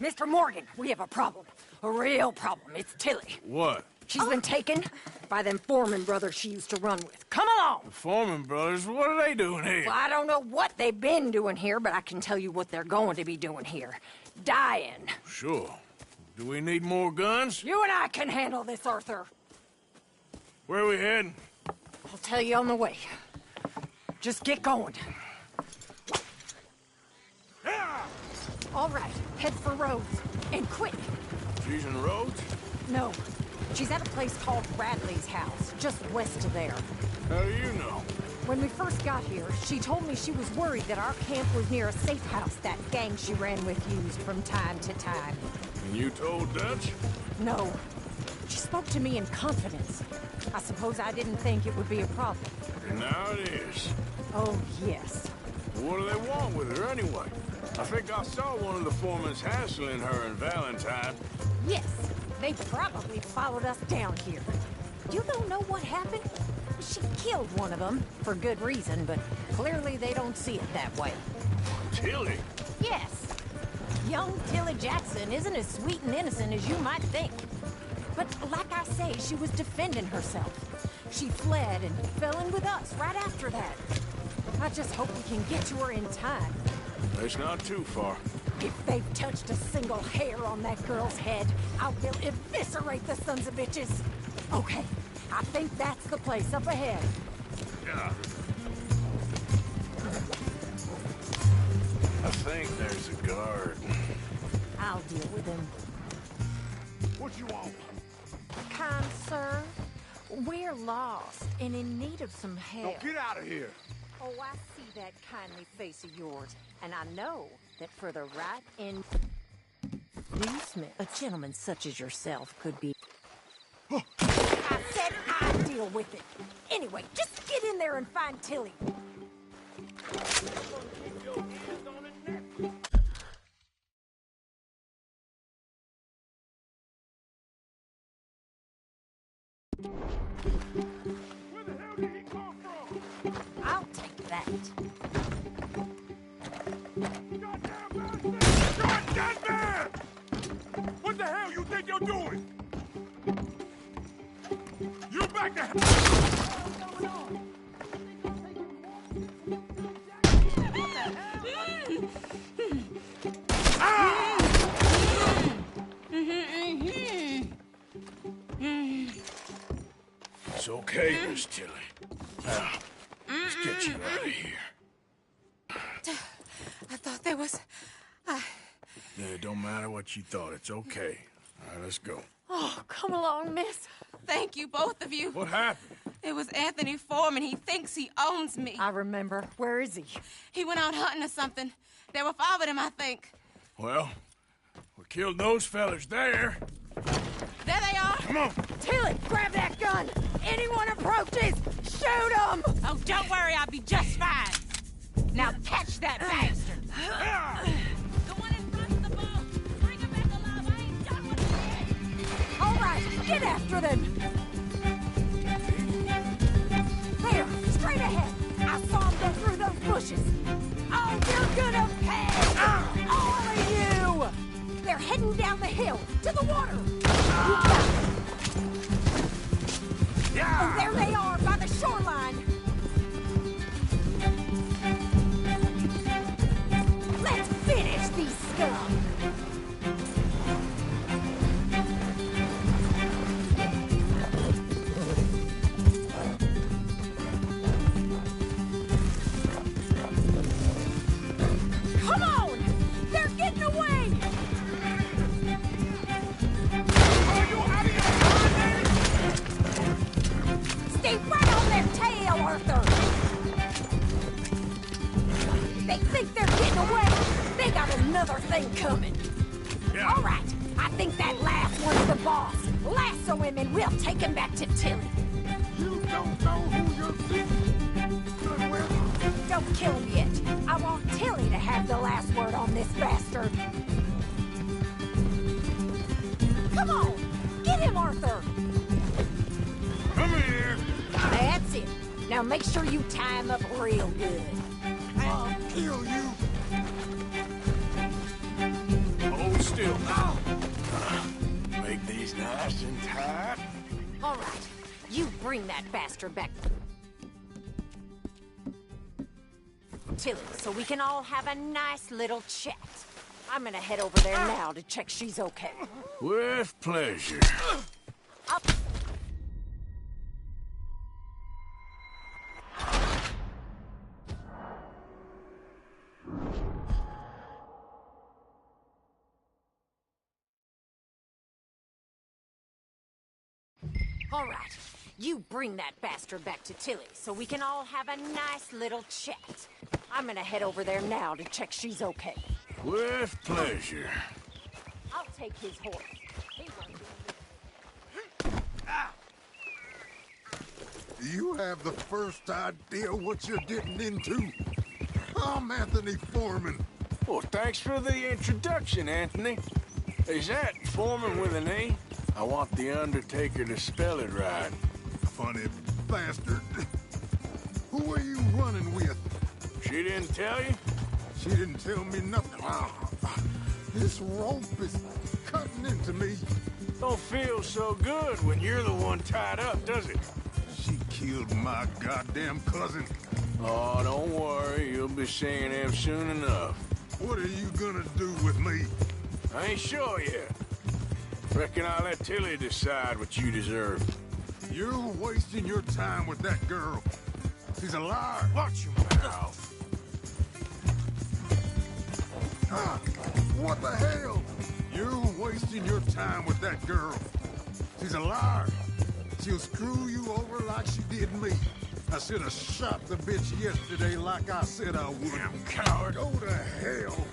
Speaker 1: Mr. Morgan, we have a problem. A real problem. It's Tilly.
Speaker 4: What?
Speaker 1: She's been taken by them Foreman brothers she used to run with. Come along!
Speaker 4: The Foreman brothers? What are they doing here?
Speaker 1: Well, I don't know what they've been doing here, but I can tell you what they're going to be doing here. Dying.
Speaker 4: Sure. Do we need more guns?
Speaker 1: You and I can handle this, Arthur.
Speaker 4: Where are we heading?
Speaker 1: I'll tell you on the way. Just get going. All right, head for Rhodes. And quick.
Speaker 4: She's in Rhodes?
Speaker 1: No. She's at a place called Bradley's house, just west of there.
Speaker 4: How do you know?
Speaker 14: When we first got here, she told me she was worried that our camp was near a safe house that gang she ran with used from time to time.
Speaker 4: And you told Dutch?
Speaker 14: No. She spoke to me in confidence. I suppose I didn't think it would be a problem.
Speaker 4: And now it is.
Speaker 14: Oh, yes.
Speaker 4: What do they want with her anyway? I think I saw one of the foremans hassling her and Valentine.
Speaker 14: Yes. They probably followed us down here. You don't know what happened? She killed one of them, for good reason, but clearly they don't see it that way.
Speaker 4: Tilly?
Speaker 14: Yes. Young Tilly Jackson isn't as sweet and innocent as you might think. But like I say, she was defending herself. She fled and fell in with us right after that. I just hope we can get to her in time.
Speaker 4: It's not too far.
Speaker 14: If they've touched a single hair on that girl's head, I will eviscerate the sons of bitches. Okay, I think that's the place up ahead.
Speaker 4: Yeah. I think there's a guard.
Speaker 14: I'll deal with him.
Speaker 3: What you want?
Speaker 14: Kind sir, we're lost and in need of some help.
Speaker 3: Now get out of here.
Speaker 14: Oh, I see that kindly face of yours, and I know that for the right inducement, a gentleman such as yourself could be... I said I'd deal with it. Anyway, just get in there and find Tilly.
Speaker 4: Where the hell did he come from?
Speaker 14: I'll take that.
Speaker 4: God damn! What the hell you think you're doing? You back to It's okay, Miss Tilly. Now, let's get you out of here.
Speaker 11: I thought there was...
Speaker 4: Yeah, it don't matter what you thought. It's okay. All right, let's go.
Speaker 11: Oh, come along, miss. Thank you, both of you.
Speaker 4: What happened?
Speaker 11: It was Anthony Foreman. He thinks he owns me.
Speaker 14: I remember. Where is he?
Speaker 11: He went out hunting or something. There were 5 of them, I think.
Speaker 4: Well, we killed those fellas there.
Speaker 11: There they are.
Speaker 4: Come on.
Speaker 14: Tilly, grab that gun. Anyone approaches, shoot them.
Speaker 11: Oh, don't worry. I'll be just fine.
Speaker 14: Now catch that bastard.
Speaker 11: The one in front of the boat. Bring him back alive. I ain't done with it.
Speaker 14: All right, get after them. There, straight ahead. I saw them go through those bushes. Oh, you're gonna pay! All of you! They're heading down the hill, to the water. You got it. Yeah. Oh, there they are, by the shoreline. Let's finish these scum. Come on! They're getting away!
Speaker 4: Are you out of your mind?
Speaker 14: Stay right on their tail, Arthur! They think they're getting away. They got another thing coming.
Speaker 4: Yeah.
Speaker 14: All right, I think that last one's the boss. Lasso him and we'll take him back to Tilly.
Speaker 3: You don't know who you're beating.
Speaker 14: Don't kill him yet. I want Tilly to have the last word on this bastard. Come on, get him, Arthur.
Speaker 4: Come here.
Speaker 14: That's it. Now make sure you tie him up real good.
Speaker 3: I'll kill you.
Speaker 4: Hold still. Make these nice and tight.
Speaker 14: All right, you bring that bastard back. Tilly, so we can all have a nice little chat. I'm gonna head over there now to check she's okay.
Speaker 4: With pleasure.
Speaker 14: Up. All right, You bring that bastard back to Tilly so we can all have a nice little chat. I'm gonna head over there now to check she's okay.
Speaker 4: With pleasure.
Speaker 14: I'll take his horse. He won't be...
Speaker 15: You have the first idea what you're getting into? I'm Anthony Foreman.
Speaker 4: Well, thanks for the introduction, Anthony. Is that Foreman with an E? I want the Undertaker to spell it right.
Speaker 15: Funny bastard. Who are you running with?
Speaker 4: She didn't tell you?
Speaker 15: She didn't tell me nothing. This rope is cutting into me.
Speaker 4: Don't feel so good when you're the one tied up, does it?
Speaker 15: She killed my goddamn cousin.
Speaker 4: Oh, don't worry. You'll be seeing him soon enough.
Speaker 15: What are you gonna do with me?
Speaker 4: I ain't sure yet. Reckon I'll let Tilly decide what you deserve.
Speaker 15: You're wasting your time with that girl. She's a liar.
Speaker 4: Watch your mouth.
Speaker 15: What the hell? You're wasting your time with that girl. She's a liar. She'll screw you over like she did me. I should have shot the bitch yesterday like I said I would.
Speaker 4: Damn coward.
Speaker 15: Go to hell.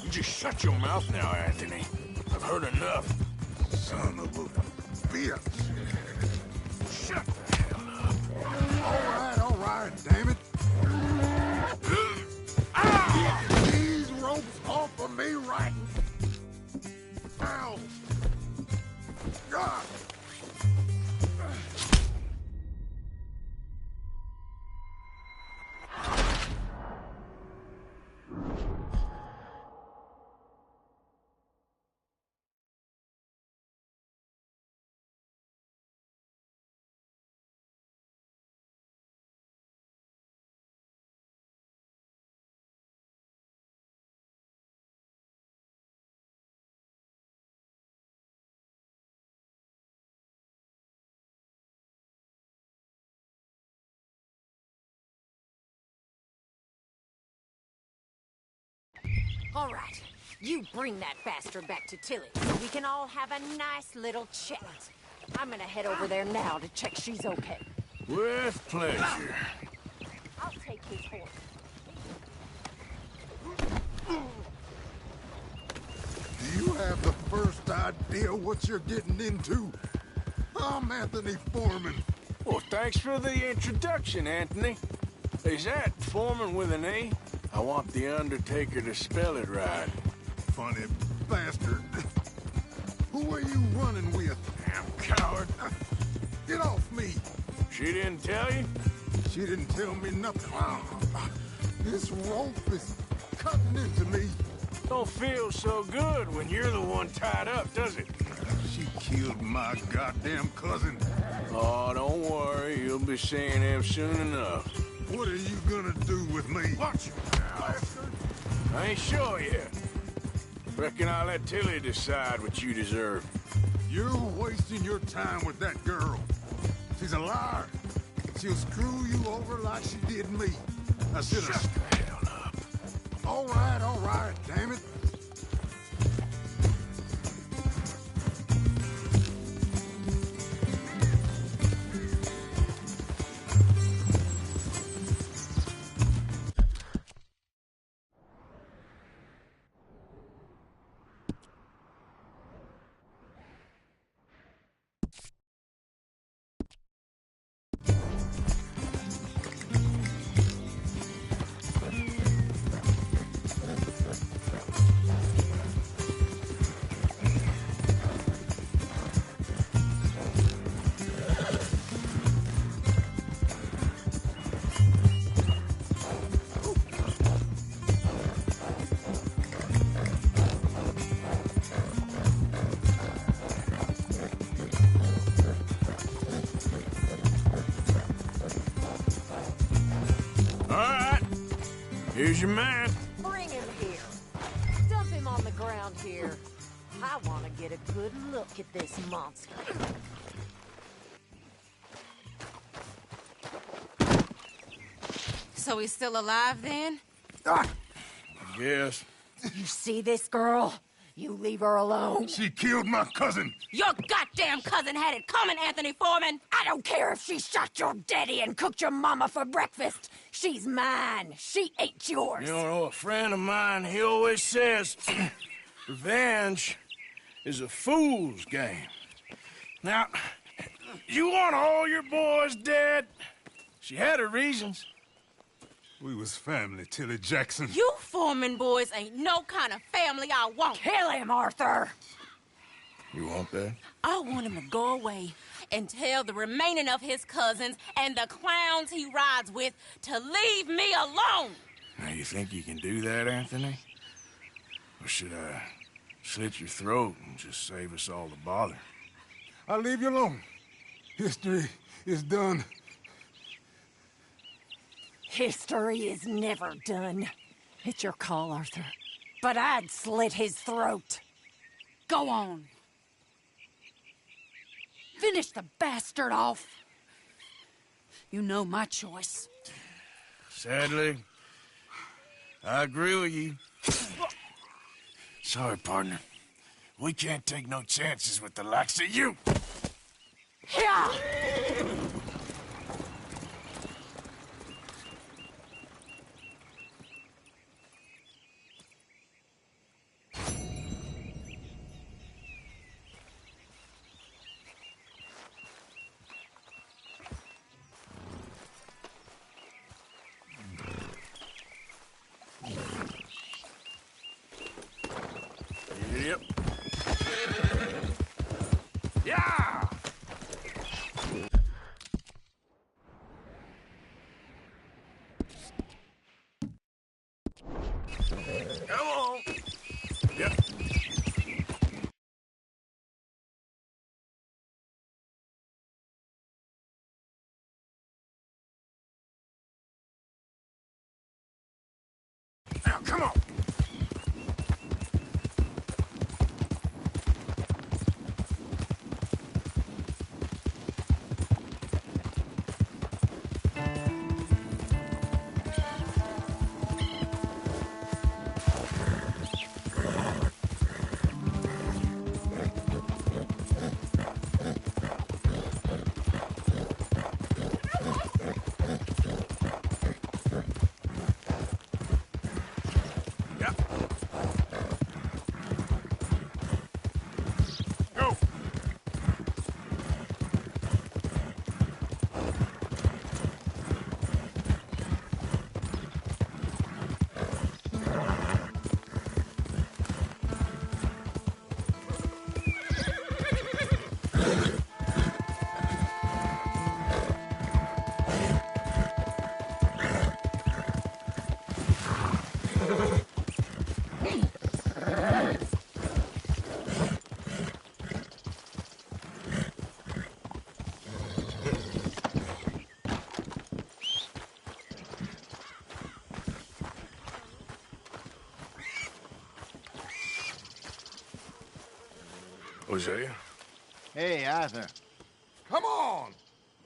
Speaker 4: You just shut your mouth now, Anthony. I've heard enough.
Speaker 15: Son of a bitch.
Speaker 4: Shut the hell up.
Speaker 15: All right, damn it. Get these ropes off of me right now. God.
Speaker 14: All right, you bring that bastard back to Tilly so we can all have a nice little chat. I'm gonna head over there now to check she's okay.
Speaker 4: With pleasure.
Speaker 14: I'll take his horse.
Speaker 15: Do you have the first idea what you're getting into? I'm Anthony Foreman.
Speaker 4: Well, thanks for the introduction, Anthony. Is that Foreman with an E? I want the Undertaker to spell it right.
Speaker 15: Funny bastard. Who are you running with?
Speaker 4: Damn coward.
Speaker 15: Get off me.
Speaker 4: She didn't tell you?
Speaker 15: She didn't tell me nothing. This rope is cutting into me.
Speaker 4: Don't feel so good when you're the one tied up, does it?
Speaker 15: She killed my goddamn cousin.
Speaker 4: Oh, don't worry. You'll be seeing him soon enough.
Speaker 15: What are you gonna do with me?
Speaker 4: Watch your mouth. I ain't sure yet. Reckon I'll let Tilly decide what you deserve.
Speaker 15: You're wasting your time with that girl. She's a liar. She'll screw you over like she did me. I should have...
Speaker 4: Shut the hell up.
Speaker 15: All right, damn it.
Speaker 4: Here's your man.
Speaker 14: Bring him here. Dump him on the ground here. I want to get a good look at this monster.
Speaker 11: So he's still alive then?
Speaker 4: Yes.
Speaker 14: You see this girl? You leave her alone.
Speaker 15: She killed my cousin.
Speaker 14: Your goddamn cousin had it coming, Anthony Foreman. I don't care if she shot your daddy and cooked your mama for breakfast. She's mine. She ain't yours.
Speaker 4: You know, a friend of mine, he always says, revenge is a fool's game. Now, you want all your boys dead? She had her reasons.
Speaker 15: We was family, Tilly Jackson.
Speaker 14: You Foreman boys ain't no kind of family I want. Kill him, Arthur.
Speaker 4: You want that?
Speaker 14: I want him to go away and tell the remaining of his cousins and the clowns he rides with to leave me alone.
Speaker 4: Now, you think you can do that, Anthony? Or should I slit your throat and just save us all the bother?
Speaker 15: I'll leave you alone. History is done.
Speaker 14: History is never done. It's your call, Arthur. But I'd slit his throat. Go on. Finish the bastard off. You know my choice.
Speaker 4: Sadly, I agree with you. Sorry, partner. We can't take no chances with the likes of you.
Speaker 14: Yeah!
Speaker 4: Yep. Yeah! Come on. Yep. Now, come on. Hosea?
Speaker 9: Hey, Arthur.
Speaker 7: Come on!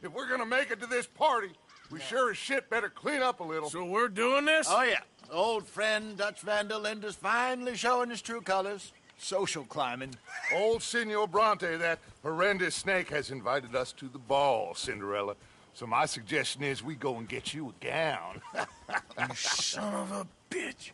Speaker 7: If we're gonna make it to this party, we sure as shit better clean up a little.
Speaker 4: So we're doing this?
Speaker 9: Oh, yeah. Old friend Dutch Van der Linde's finally showing his true colors. Social climbing.
Speaker 7: Old Senor Bronte, that horrendous snake, has invited us to the ball, Cinderella. So my suggestion is we go and get you a gown.
Speaker 4: You son of a bitch.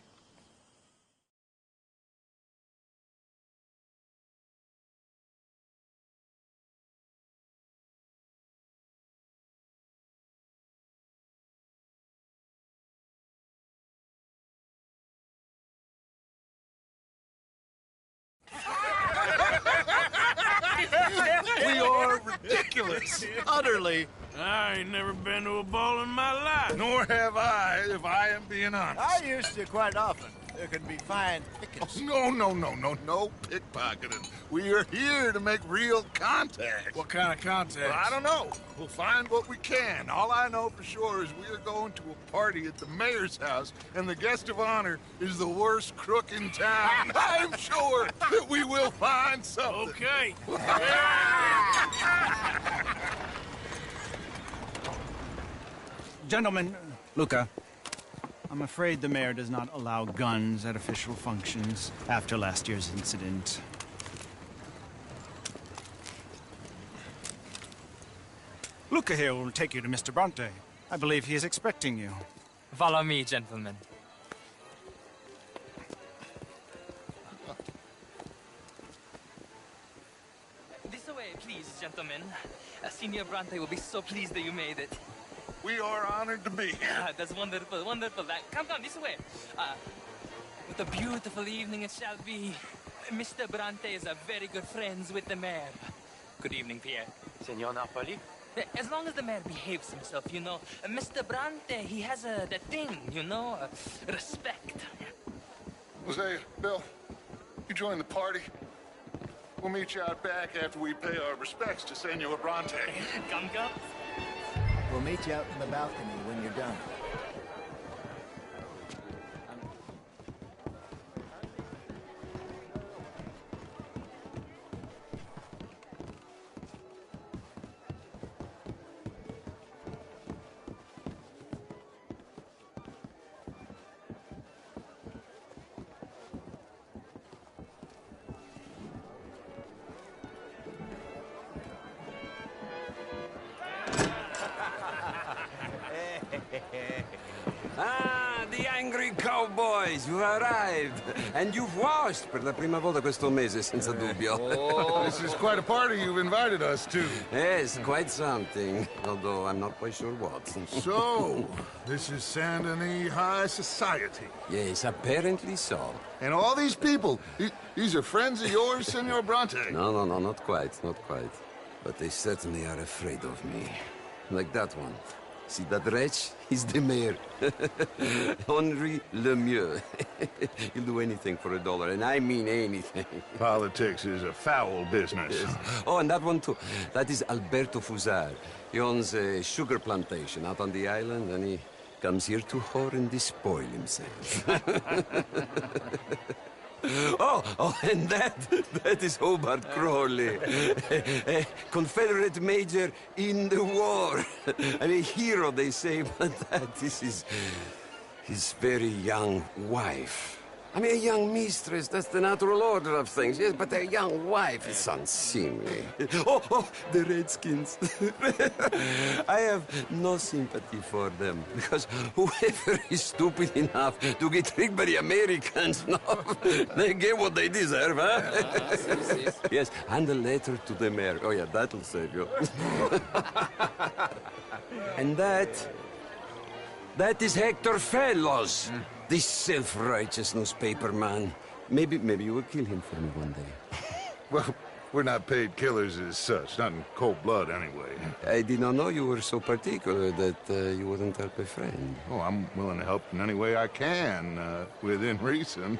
Speaker 9: We are ridiculous. Utterly.
Speaker 4: I ain't never been to a ball in my life.
Speaker 15: Nor have I, if I am being honest.
Speaker 9: I used to quite often. There can be fine pickets.
Speaker 15: No pickpocketing. We are here to make real contact.
Speaker 4: What kind of contact?
Speaker 15: Well, I don't know. We'll find what we can. All I know for sure is we are going to a party at the mayor's house, and the guest of honor is the worst crook in town. I'm sure that we will find something.
Speaker 4: Okay.
Speaker 12: Gentlemen, Luca,
Speaker 16: I'm afraid the mayor does not allow guns at official functions after last year's incident. Luca here will take you to Mr. Bronte. I believe he is expecting you.
Speaker 17: Follow me, gentlemen. This way, please, gentlemen. Senior Bronte will be so pleased that you made it.
Speaker 15: We are honored to be here.
Speaker 17: That's wonderful, wonderful. Come, this way. What a beautiful evening it shall be. Mr. Bronte is a very good friends with the mayor. Good evening, Pierre.
Speaker 18: Senor Napoli?
Speaker 17: As long as the mayor behaves himself, you know. Mr. Bronte, he has that thing, you know, respect.
Speaker 7: Jose, Bill, you join the party. We'll meet you out back after we pay our respects to Senor Bronte.
Speaker 17: Come.
Speaker 9: We'll meet you out in the balcony when you're done.
Speaker 8: The angry cowboys, you arrived. And you've washed per la prima volta questo mese, senza dubbio.
Speaker 7: Oh, this is quite a party you've invited us to.
Speaker 8: Yes, quite something. Although I'm not quite sure what.
Speaker 15: So, this is Saint Denis High Society.
Speaker 8: Yes, apparently so.
Speaker 7: And all these people, these are friends of yours, Senor Bronte?
Speaker 8: No, not quite. But they certainly are afraid of me. Like that one. See that wretch? He's the mayor. Henri Lemieux. He'll do anything for $1, and I mean anything.
Speaker 15: Politics is a foul business.
Speaker 8: Yes. Oh, and that one too. That is Alberto Fusar. He owns a sugar plantation out on the island, and he comes here to whore and despoil himself. Oh, and that is Hobart Crawley, a Confederate major in the war. And a hero, they say, but that is his very young wife. I mean, a young mistress, that's the natural order of things, yes, but a young wife is unseemly. Oh, the Redskins. I have no sympathy for them, because whoever is stupid enough to get tricked by the Americans, no, they get what they deserve, huh? Yes, and a letter to the mayor. Oh, yeah, that'll save you. And that is Hector Fellows. This self-righteous newspaper man. Maybe you will kill him for me one day.
Speaker 15: Well, we're not paid killers as such, not in cold blood anyway.
Speaker 8: I did not know you were so particular that you wouldn't help a friend.
Speaker 15: Oh, I'm willing to help in any way I can, within reason.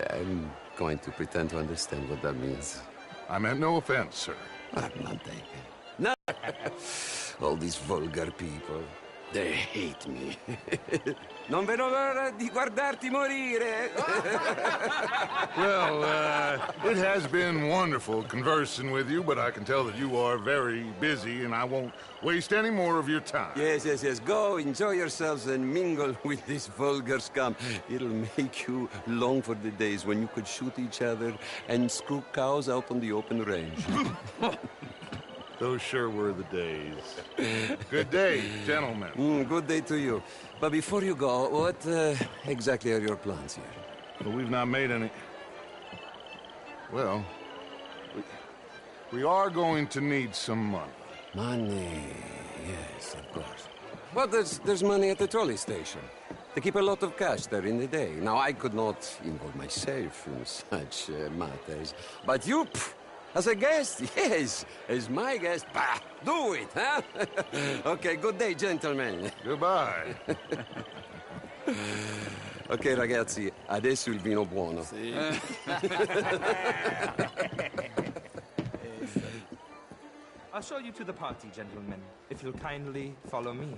Speaker 8: I'm going to pretend to understand what that means.
Speaker 15: I meant no offense, sir.
Speaker 8: Nothing. No. All these vulgar people. They hate me. Non vedo l'ora di guardarti morire.
Speaker 15: Well, it has been wonderful conversing with you, but I can tell that you are very busy, and I won't waste any more of your time.
Speaker 8: Yes. Go, enjoy yourselves, and mingle with this vulgar scum. It'll make you long for the days when you could shoot each other and screw cows out on the open range.
Speaker 15: Those sure were the days. Good day, gentlemen.
Speaker 8: Good day to you. But before you go, what exactly are your plans here?
Speaker 15: Well, we've not made any... Well, we are going to need some money.
Speaker 8: Money, yes, of course. Well, there's money at the trolley station. They keep a lot of cash there in the day. Now, I could not involve myself in such matters. But you... As a guest? Yes. As my guest? Bah, do it, huh? Okay, good day, gentlemen.
Speaker 15: Goodbye.
Speaker 8: Ok, ragazzi, adesso il vino buono.
Speaker 18: Sì.
Speaker 17: I'll show you to the party, gentlemen, if you'll kindly follow me.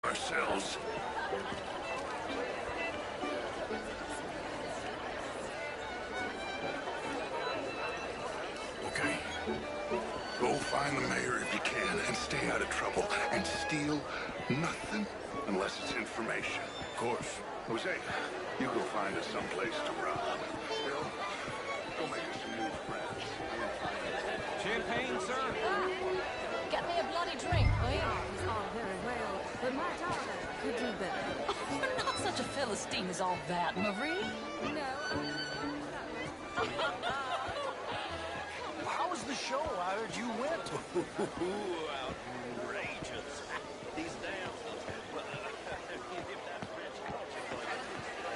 Speaker 15: ourselves. Okay. Go find the mayor if you can and stay out of trouble. And steal nothing unless it's information.
Speaker 4: Of course.
Speaker 15: Jose, you go find us someplace to rob. Bill, go make us some new friends.
Speaker 17: Champagne, sir?
Speaker 14: Get me a bloody drink, please.
Speaker 11: All very well, but my daughter could do better.
Speaker 14: You're not such a Philistine as all that, Marie.
Speaker 9: How was the show? I heard you went.
Speaker 12: Outrageous. These damn...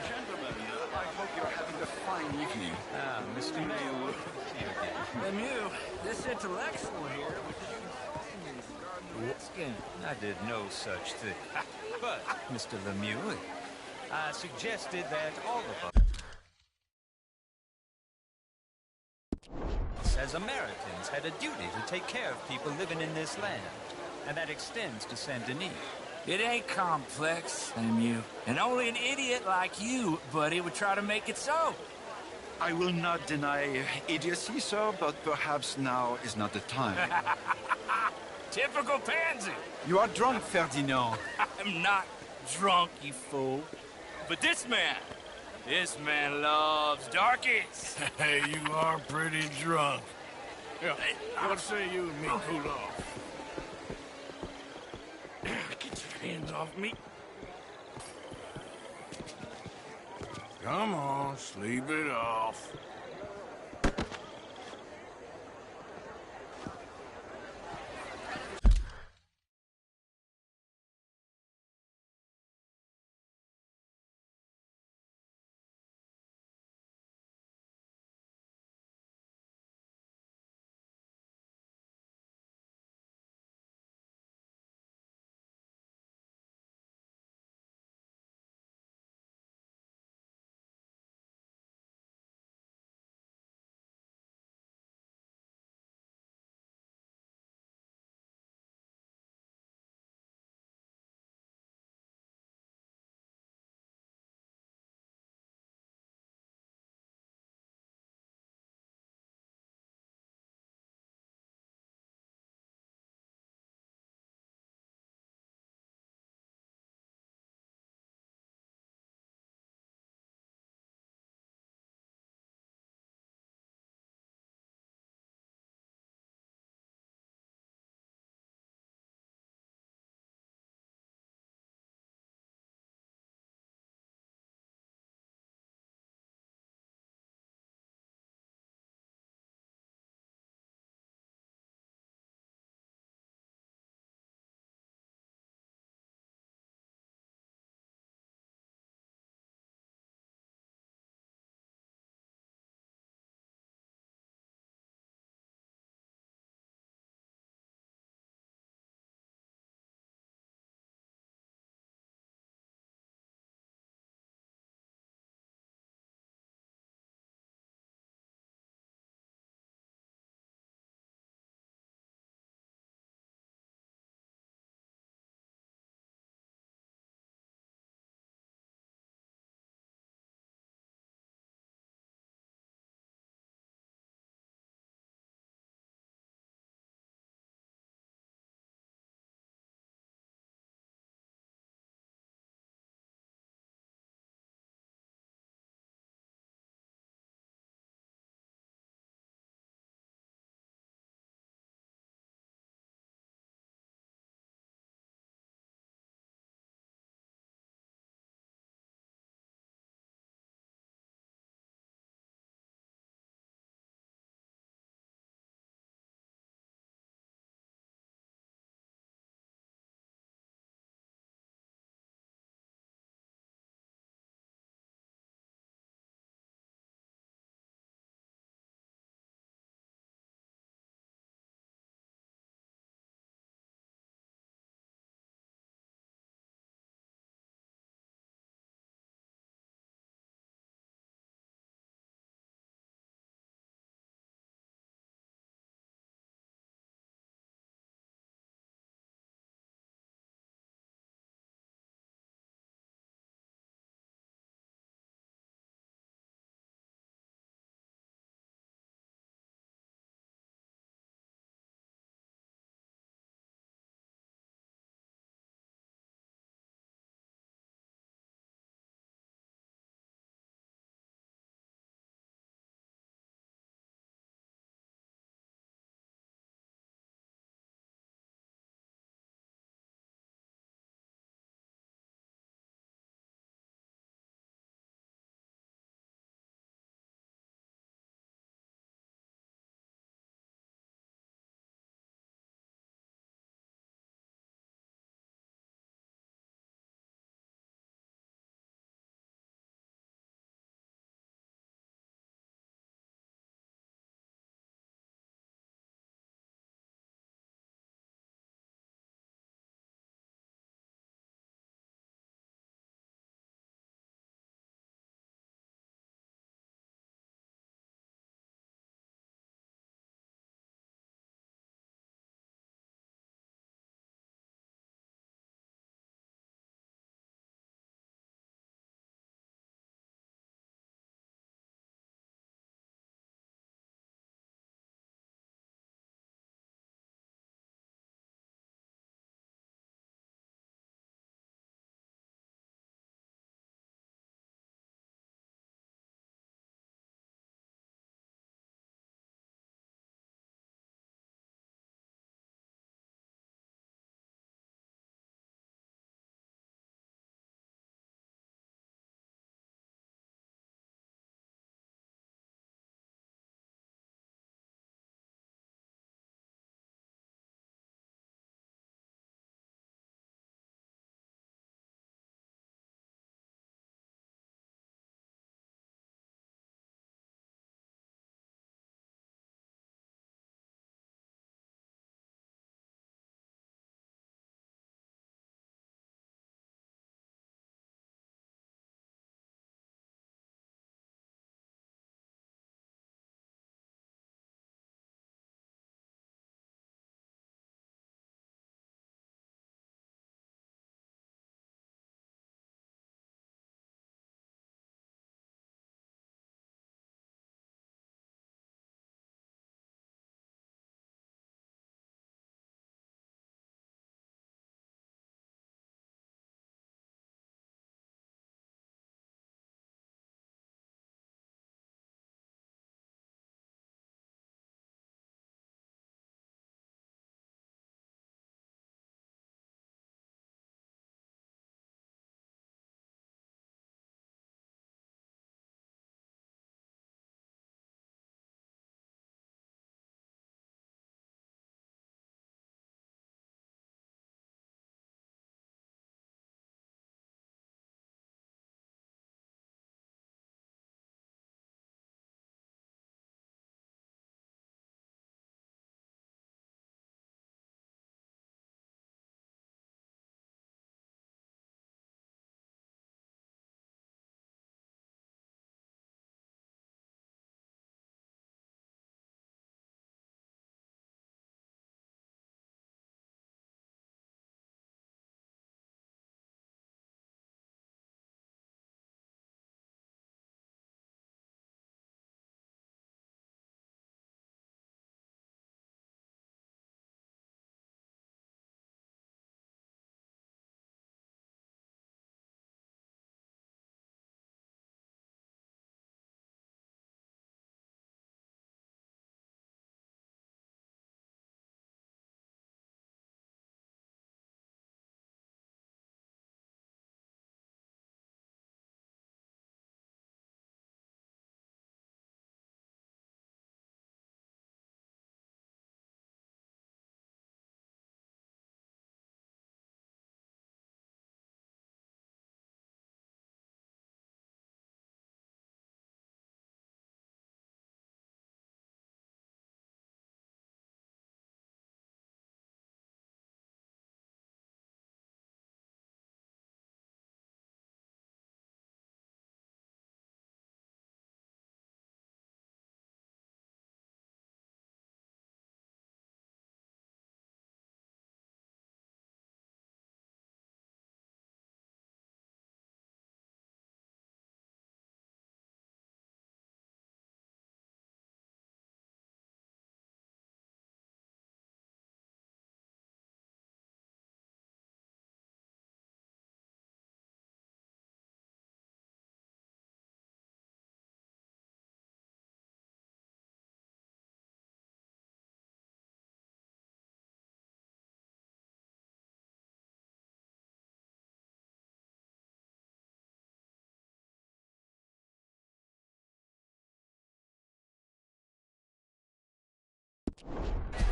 Speaker 12: Gentlemen, I hope you're having a fine evening.
Speaker 17: Ah, Mr. Mayor.
Speaker 2: Lemieux, this intellectual here skin.
Speaker 18: I did no such thing. But, Mr. Lemieux, I suggested that all of us, as Americans, had a duty to take care of people living in this land. And that extends to Saint Denis.
Speaker 19: It ain't complex, Lemieux. And only an idiot like you, buddy, would try to make it so.
Speaker 20: I will not deny idiocy, sir, but perhaps now is not the time.
Speaker 19: Typical pansy.
Speaker 20: You are drunk, Ferdinand.
Speaker 19: I'm not drunk, you fool. But this man loves darkies.
Speaker 4: Hey, you are pretty drunk. Yeah, what say you and me cool off?
Speaker 19: Get your hands off me.
Speaker 4: Come on, sleep it off.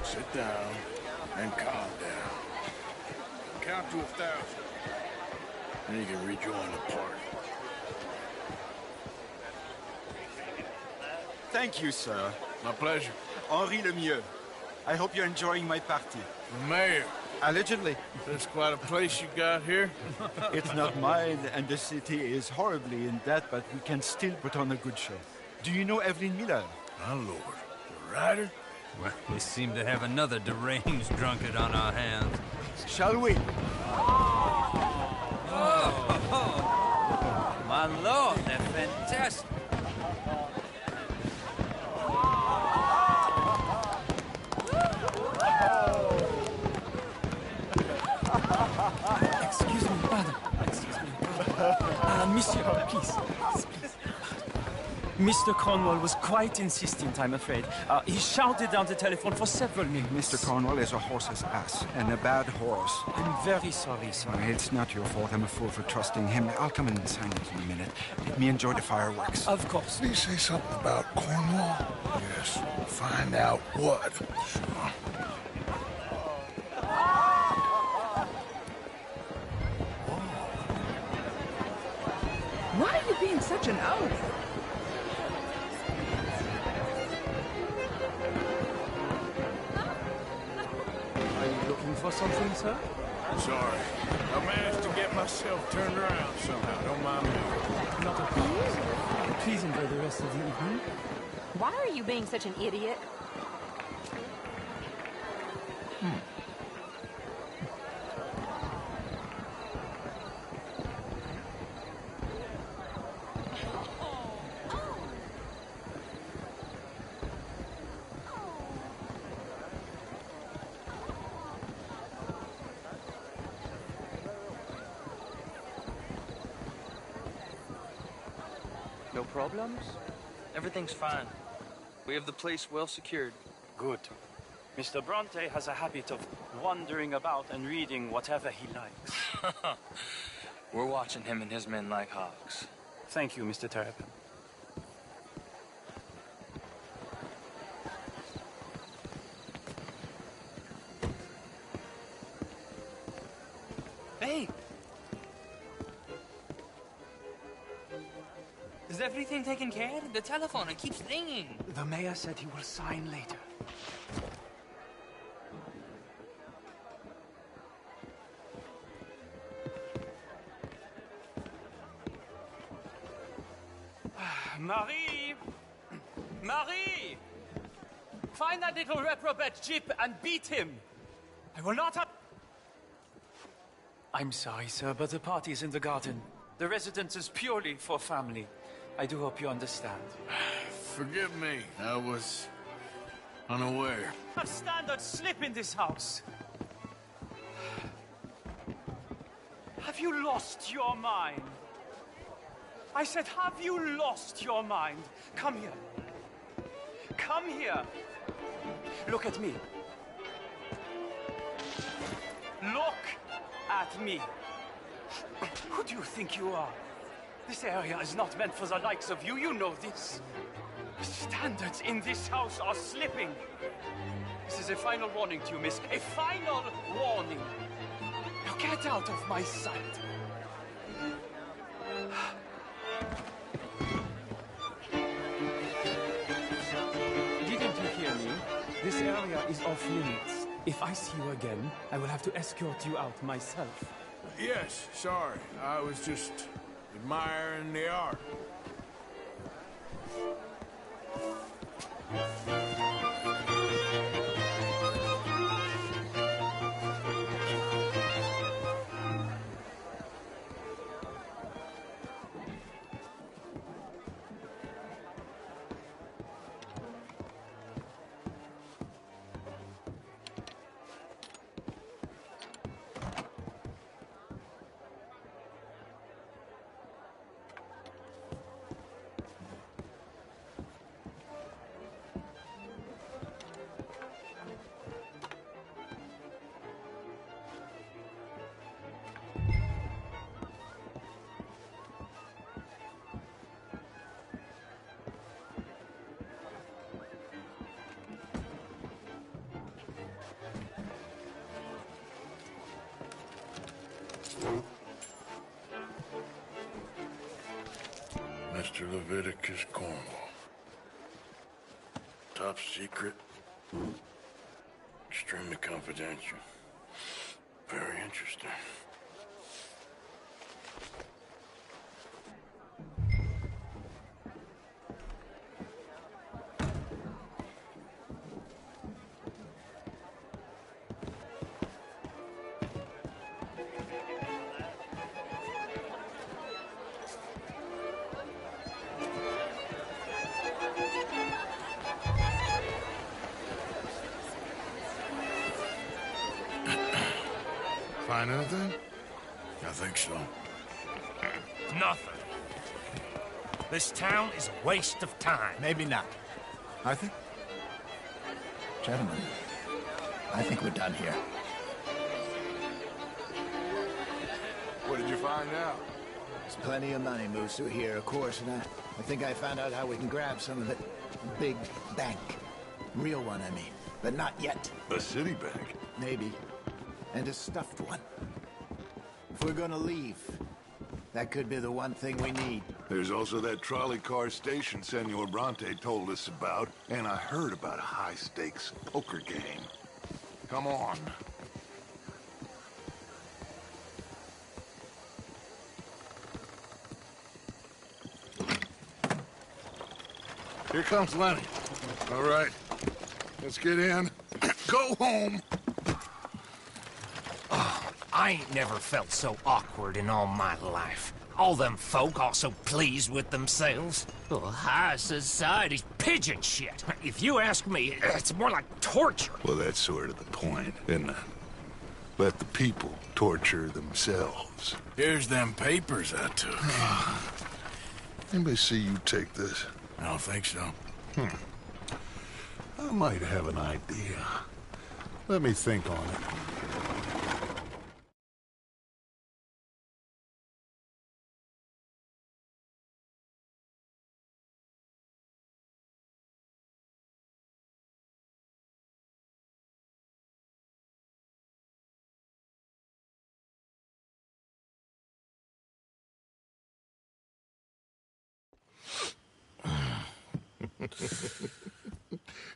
Speaker 4: Sit down and calm down. Count to 1,000. Then you can rejoin the party.
Speaker 20: Thank you, sir.
Speaker 4: My pleasure.
Speaker 20: Henri Lemieux. I hope you're enjoying my party.
Speaker 4: Mayor.
Speaker 20: Allegedly.
Speaker 4: That's quite a place you got here.
Speaker 20: It's not mine, and the city is horribly in debt, but we can still put on a good show. Do you know Evelyn Miller?
Speaker 4: My lord. The writer?
Speaker 18: Well, we seem to have another deranged drunkard on our hands.
Speaker 20: Shall we?
Speaker 18: Oh, my lord, they're fantastic.
Speaker 17: Excuse me, pardon. Excuse me. Monsieur, please. Mr. Cornwall was quite insistent, I'm afraid. He shouted down the telephone for several minutes.
Speaker 20: Mr. Cornwall is a horse's ass, and a bad horse.
Speaker 17: I'm very sorry, sir.
Speaker 20: It's not your fault. I'm a fool for trusting him. I'll come in and sign it in a minute. Let me enjoy the fireworks.
Speaker 17: Of course.
Speaker 4: Did he say something about Cornwall? Yes. Find out what. Sure.
Speaker 17: Why are you being such an oaf? Are you looking for something, sir?
Speaker 4: Sorry. I managed to get myself turned around somehow. Don't mind me.
Speaker 17: Not a problem. Please enjoy the rest of the evening.
Speaker 14: Why are you being such an idiot?
Speaker 17: No problems? Everything's fine. We have the place well secured.
Speaker 21: Good. Mr. Bronte has a habit of wandering about and reading whatever he likes.
Speaker 17: We're watching him and his men like hawks.
Speaker 21: Thank you, Mr. Terrapin.
Speaker 17: Hey! Is everything taken care of? The telephone, it keeps ringing.
Speaker 21: The mayor said he will sign later. Marie! Marie! Find that little reprobate Jip and beat him! I will not have... I'm sorry, sir, but the party's in the garden. The residence is purely for family. I do hope you understand.
Speaker 4: Forgive me. I was unaware.
Speaker 21: A standard slip in this house. Have you lost your mind? I said, have you lost your mind? Come here. Come here. Look at me. Look at me. Who do you think you are? This area is not meant for the likes of you. You know this. The standards in this house are slipping. This is a final warning to you, miss. A final warning. Now get out of my sight. Didn't you hear me? This area is off limits. If I see you again, I will have to escort you out myself.
Speaker 4: Yes, sorry. I was just admiring the art. Mr. Leviticus Cornwall. Top secret. Extremely confidential. Very interesting. Find anything? I think so.
Speaker 6: Nothing. This town is a waste of time.
Speaker 9: Maybe not. Arthur? Gentlemen, I think we're done here.
Speaker 15: What did you find out?
Speaker 9: There's plenty of money moves through here, of course, and I think I found out how we can grab some of it. A big bank. Real one, I mean. But not yet.
Speaker 15: A city bank?
Speaker 9: Maybe. And a stuffed one. If we're gonna leave, that could be the one thing we need.
Speaker 15: There's also that trolley car station Senor Bronte told us about, and I heard about a high-stakes poker game. Come on.
Speaker 4: Here comes Lenny. All right, let's get in. Go home.
Speaker 6: I ain't never felt so awkward in all my life. All them folk all so pleased with themselves. Oh, high society's pigeon shit. If you ask me, it's more like torture.
Speaker 15: Well, that's sort of the point, isn't it? Let the people torture themselves.
Speaker 4: Here's them papers I took.
Speaker 15: Anybody see you take this?
Speaker 4: I don't think so.
Speaker 15: I might have an idea. Let me think on it.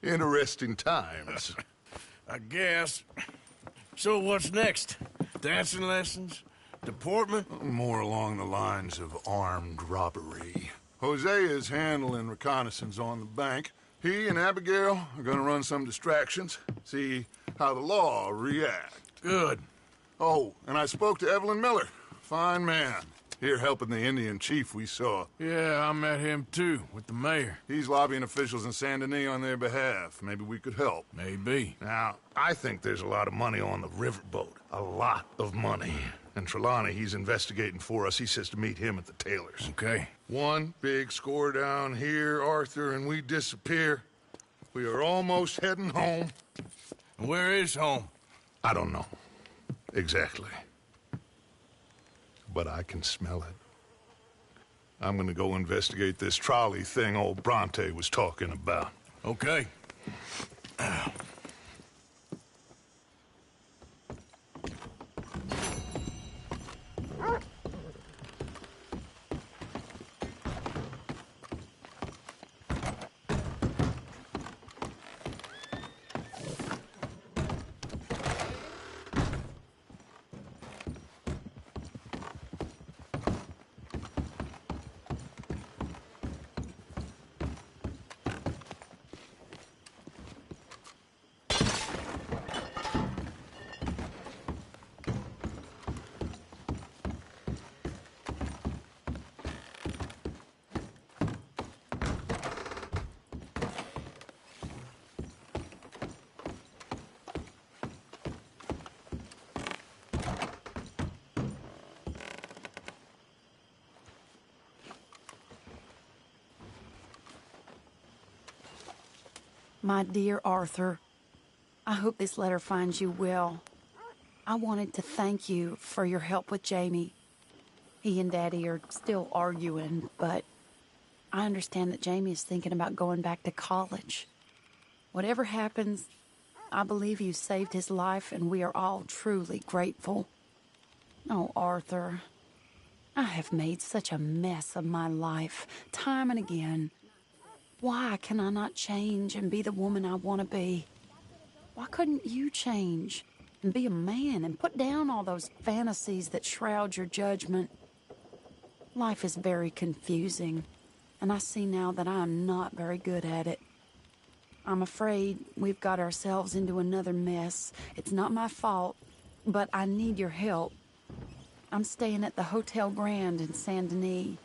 Speaker 15: Interesting times.
Speaker 4: I guess. So what's next? Dancing lessons? Deportment?
Speaker 15: More along the lines of armed robbery. Jose is handling reconnaissance on the bank. He and Abigail are gonna run some distractions, see how the law react.
Speaker 4: Good.
Speaker 15: Oh, and I spoke to Evelyn Miller. Fine man. Here helping the Indian chief we saw.
Speaker 4: Yeah, I met him too, with the mayor.
Speaker 15: He's lobbying officials in Saint Denis on their behalf. Maybe we could help.
Speaker 4: Maybe.
Speaker 15: Now, I think there's a lot of money on the riverboat. A lot of money. And Trelawney, he's investigating for us. He says to meet him at the Taylor's.
Speaker 4: Okay.
Speaker 15: One big score down here, Arthur, and we disappear. We are almost heading home.
Speaker 4: Where is home?
Speaker 15: I don't know. Exactly. But I can smell it. I'm gonna go investigate this trolley thing old Bronte was talking about.
Speaker 4: Okay.
Speaker 22: My dear Arthur, I hope this letter finds you well. I wanted to thank you for your help with Jamie. He and Daddy are still arguing, but I understand that Jamie is thinking about going back to college. Whatever happens, I believe you saved his life, and we are all truly grateful. Oh, Arthur. I have made such a mess of my life, time and again. Why can I not change and be the woman I want to be? Why couldn't you change and be a man and put down all those fantasies that shroud your judgment? Life is very confusing, and I see now that I am not very good at it. I'm afraid we've got ourselves into another mess. It's not my fault, but I need your help. I'm staying at the Hotel Grand in Saint Denis.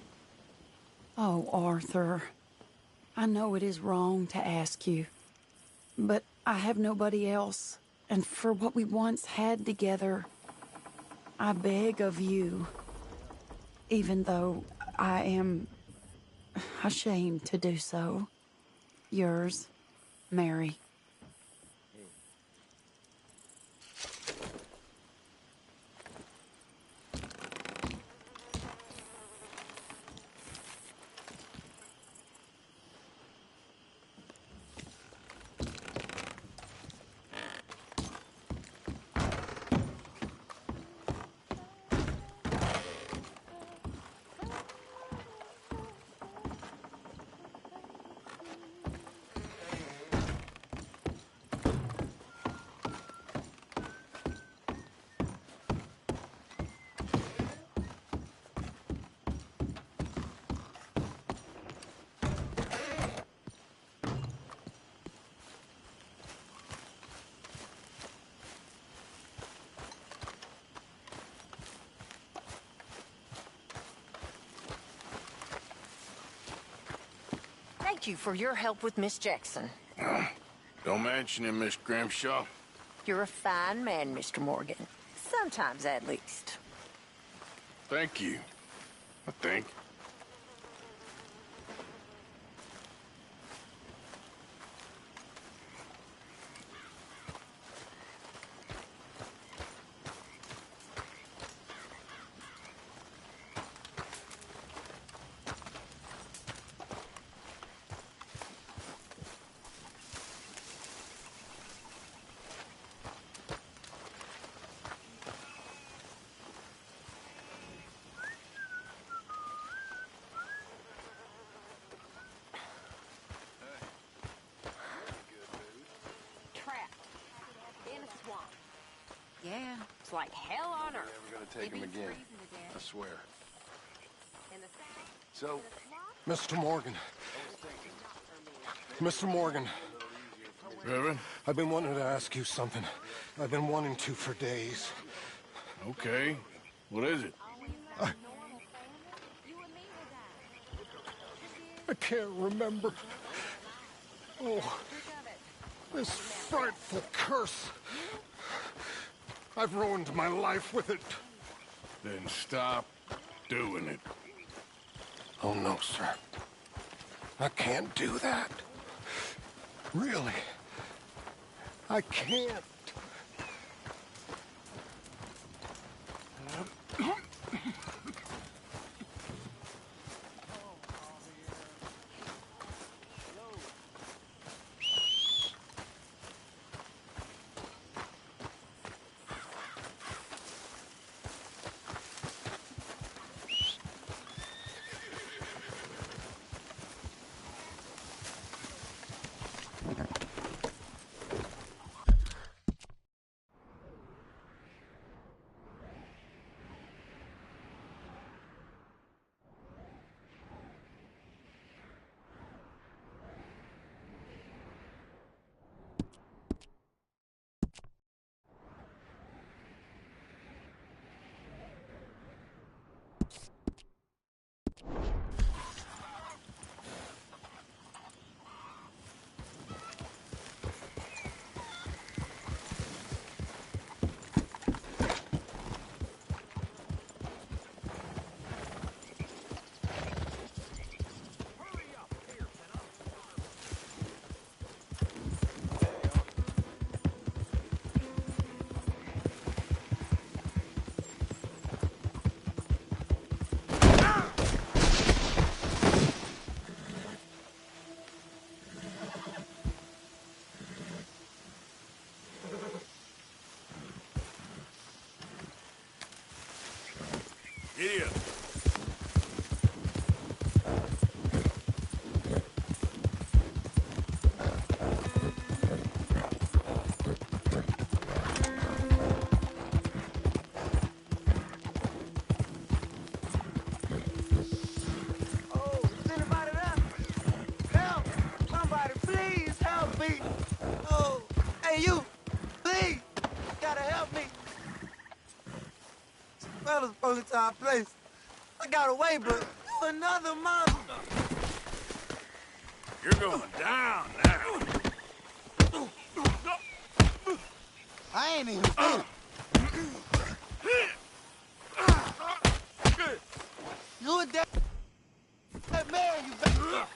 Speaker 22: Oh, Arthur, I know it is wrong to ask you, but I have nobody else, and for what we once had together, I beg of you, even though I am ashamed to do so. Yours, Mary.
Speaker 14: Thank you for your help with Miss Jackson.
Speaker 4: Don't mention it, Miss Grimshaw.
Speaker 14: You're a fine man, Mr. Morgan. Sometimes, at least.
Speaker 4: Thank you, I think.
Speaker 14: Yeah, it's like hell on earth.
Speaker 3: We're gonna take him again. I swear. So, Mr. Morgan. Mr. Morgan.
Speaker 4: Reverend?
Speaker 3: I've been wanting to ask you something. I've been wanting to for days.
Speaker 4: Okay. What is it?
Speaker 3: I can't remember. Oh, this frightful curse. I've ruined my life with it.
Speaker 4: Then stop doing it.
Speaker 3: Oh, no, sir. I can't do that. Really. I can't.
Speaker 5: Hey, you! Please! Gotta help me! Fellas broke into our place. I got away, but another monster!
Speaker 4: You're going down now.
Speaker 5: I ain't even finished. You a dead man, you better.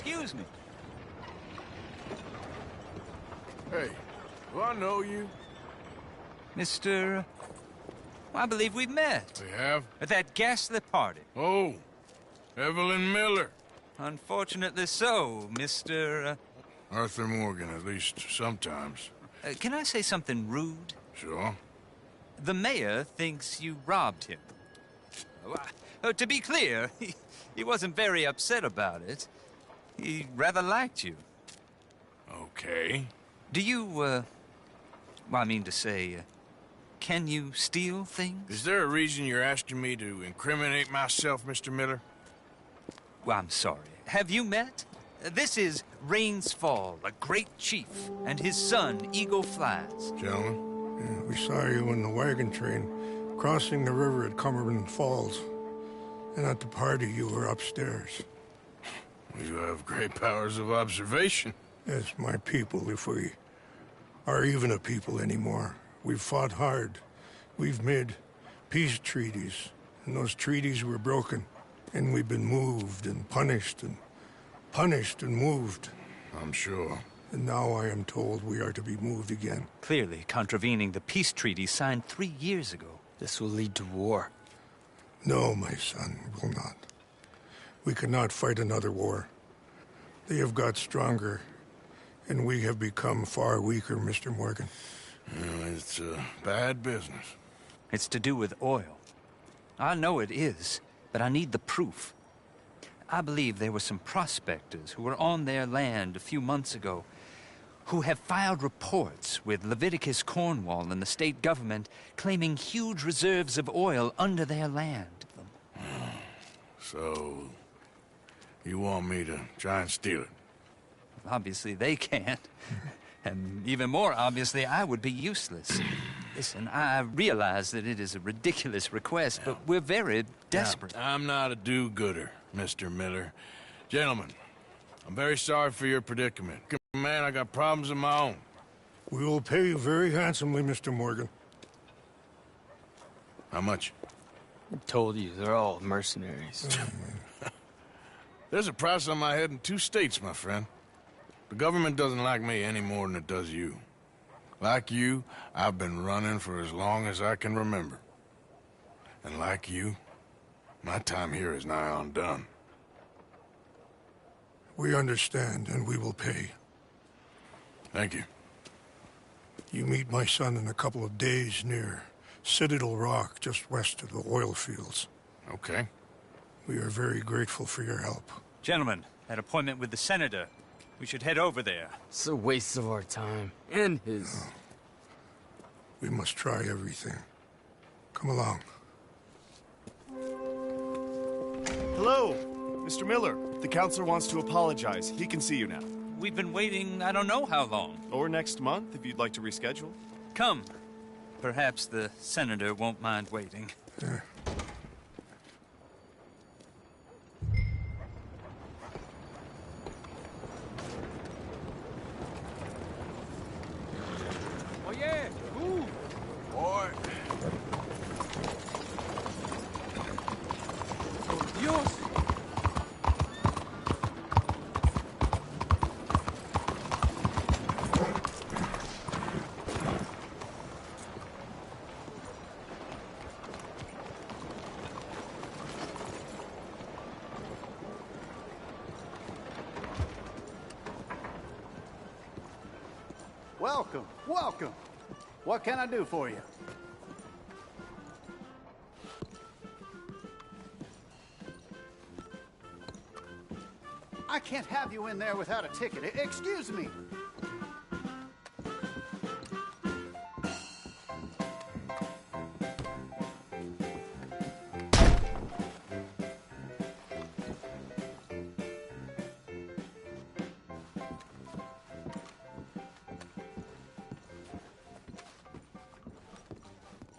Speaker 18: Excuse me.
Speaker 4: Hey, do I know you?
Speaker 18: Mr. I believe we've met.
Speaker 4: We have?
Speaker 18: At that ghastly party.
Speaker 4: Oh, Evelyn Miller.
Speaker 18: Unfortunately so, Mr.
Speaker 4: Arthur Morgan, at least sometimes.
Speaker 18: Can I say something rude?
Speaker 4: Sure.
Speaker 18: The mayor thinks you robbed him. To be clear, he wasn't very upset about it. He rather liked you.
Speaker 4: Okay.
Speaker 18: Do you, well, I mean to say, can you steal things?
Speaker 4: Is there a reason you're asking me to incriminate myself, Mr. Miller?
Speaker 18: Well, I'm sorry. Have you met? This is Rains Fall, a great chief, and his son, Eagle Flies.
Speaker 4: Gentlemen?
Speaker 10: Yeah, we saw you in the wagon train crossing the river at Cumberland Falls. And at the party, you were upstairs.
Speaker 4: You have great powers of observation.
Speaker 10: Yes, my people, if we are even a people anymore. We've fought hard. We've made peace treaties, and those treaties were broken. And we've been moved and punished and punished and moved.
Speaker 4: I'm sure.
Speaker 10: And now I am told we are to be moved again.
Speaker 18: Clearly contravening the peace treaty signed 3 years ago.
Speaker 13: This will lead to war.
Speaker 10: No, my son, it will not. We cannot fight another war. They have got stronger, and we have become far weaker, Mr. Morgan.
Speaker 4: Well, it's bad business.
Speaker 18: It's to do with oil. I know it is, but I need the proof. I believe there were some prospectors who were on their land a few months ago who have filed reports with Leviticus Cornwall and the state government claiming huge reserves of oil under their land.
Speaker 4: So, you want me to try and steal it?
Speaker 18: Obviously they can't. And even more obviously, I would be useless. Listen, I realize that it is a ridiculous request, but we're very desperate.
Speaker 4: Now, I'm not a do-gooder, Mr. Miller. Gentlemen, I'm very sorry for your predicament. Man, I got problems of my own.
Speaker 10: We will pay you very handsomely, Mr. Morgan.
Speaker 4: How much?
Speaker 13: I told you, they're all mercenaries.
Speaker 4: There's a price on my head in 2 states, my friend. The government doesn't like me any more than it does you. Like you, I've been running for as long as I can remember. And like you, my time here is nigh on done.
Speaker 10: We understand, and we will pay.
Speaker 4: Thank you.
Speaker 10: You meet my son in a couple of days near Citadel Rock, just west of the oil fields.
Speaker 4: Okay.
Speaker 10: We are very grateful for your help.
Speaker 18: Gentlemen, that appointment with the senator. We should head over there.
Speaker 13: It's a waste of our time. And his.
Speaker 10: We must try everything. Come along.
Speaker 1: Hello, Mr. Miller. The counselor wants to apologize. He can see you now.
Speaker 18: We've been waiting I don't know how long.
Speaker 1: Or next month, if you'd like to reschedule.
Speaker 18: Come. Perhaps the senator won't mind waiting.
Speaker 21: Oye, tú.
Speaker 4: Boy.
Speaker 21: Por Dios.
Speaker 12: Welcome, welcome. What can I do for you? I can't have you in there without a ticket. Excuse me.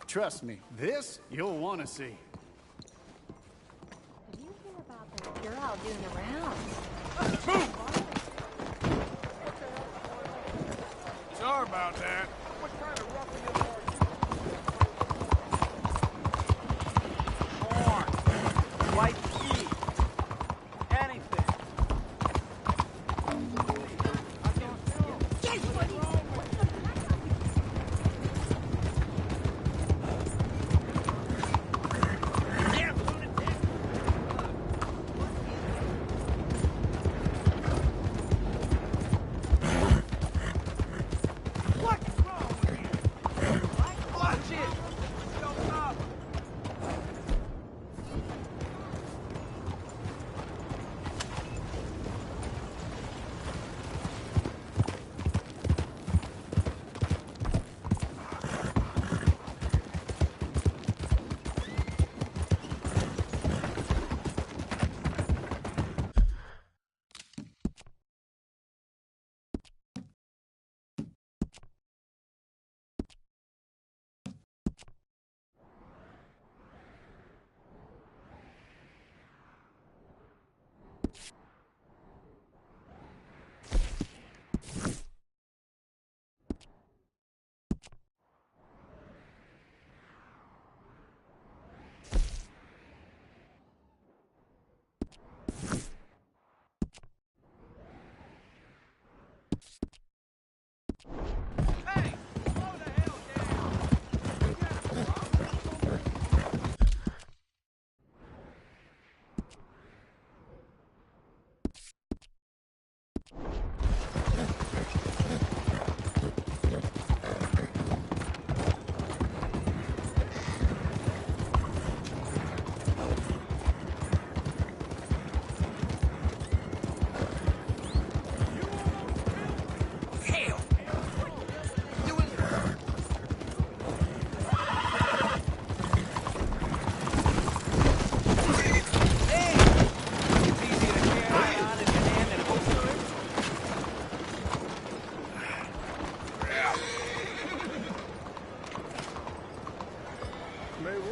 Speaker 12: Trust me, this you'll want to see.
Speaker 11: Did you hear about that girl out doing the rounds?
Speaker 4: Sorry about that.
Speaker 21: What kind of ruffian are you? Corn. White tea. Anything.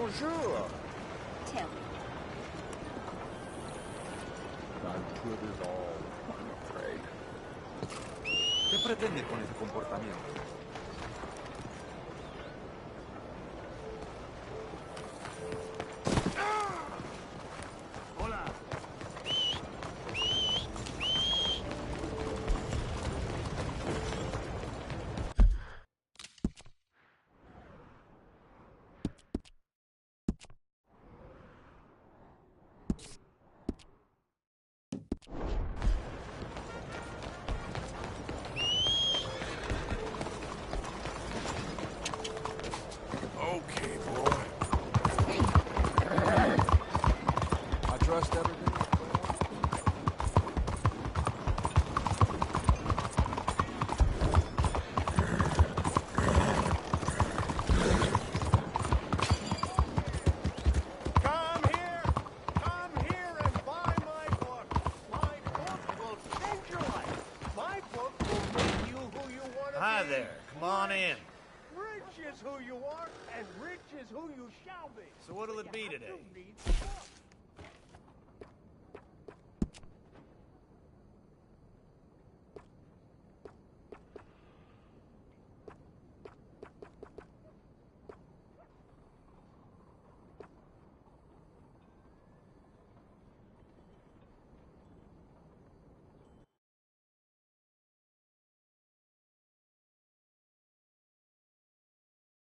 Speaker 15: Bonjour.
Speaker 11: Tell me.
Speaker 15: Not good at all, I'm afraid.
Speaker 16: ¿Qué pretende con ese comportamiento?
Speaker 7: Hi there. Come on in.
Speaker 8: Rich is who you are, and rich is who you shall be.
Speaker 7: So what'll it be today?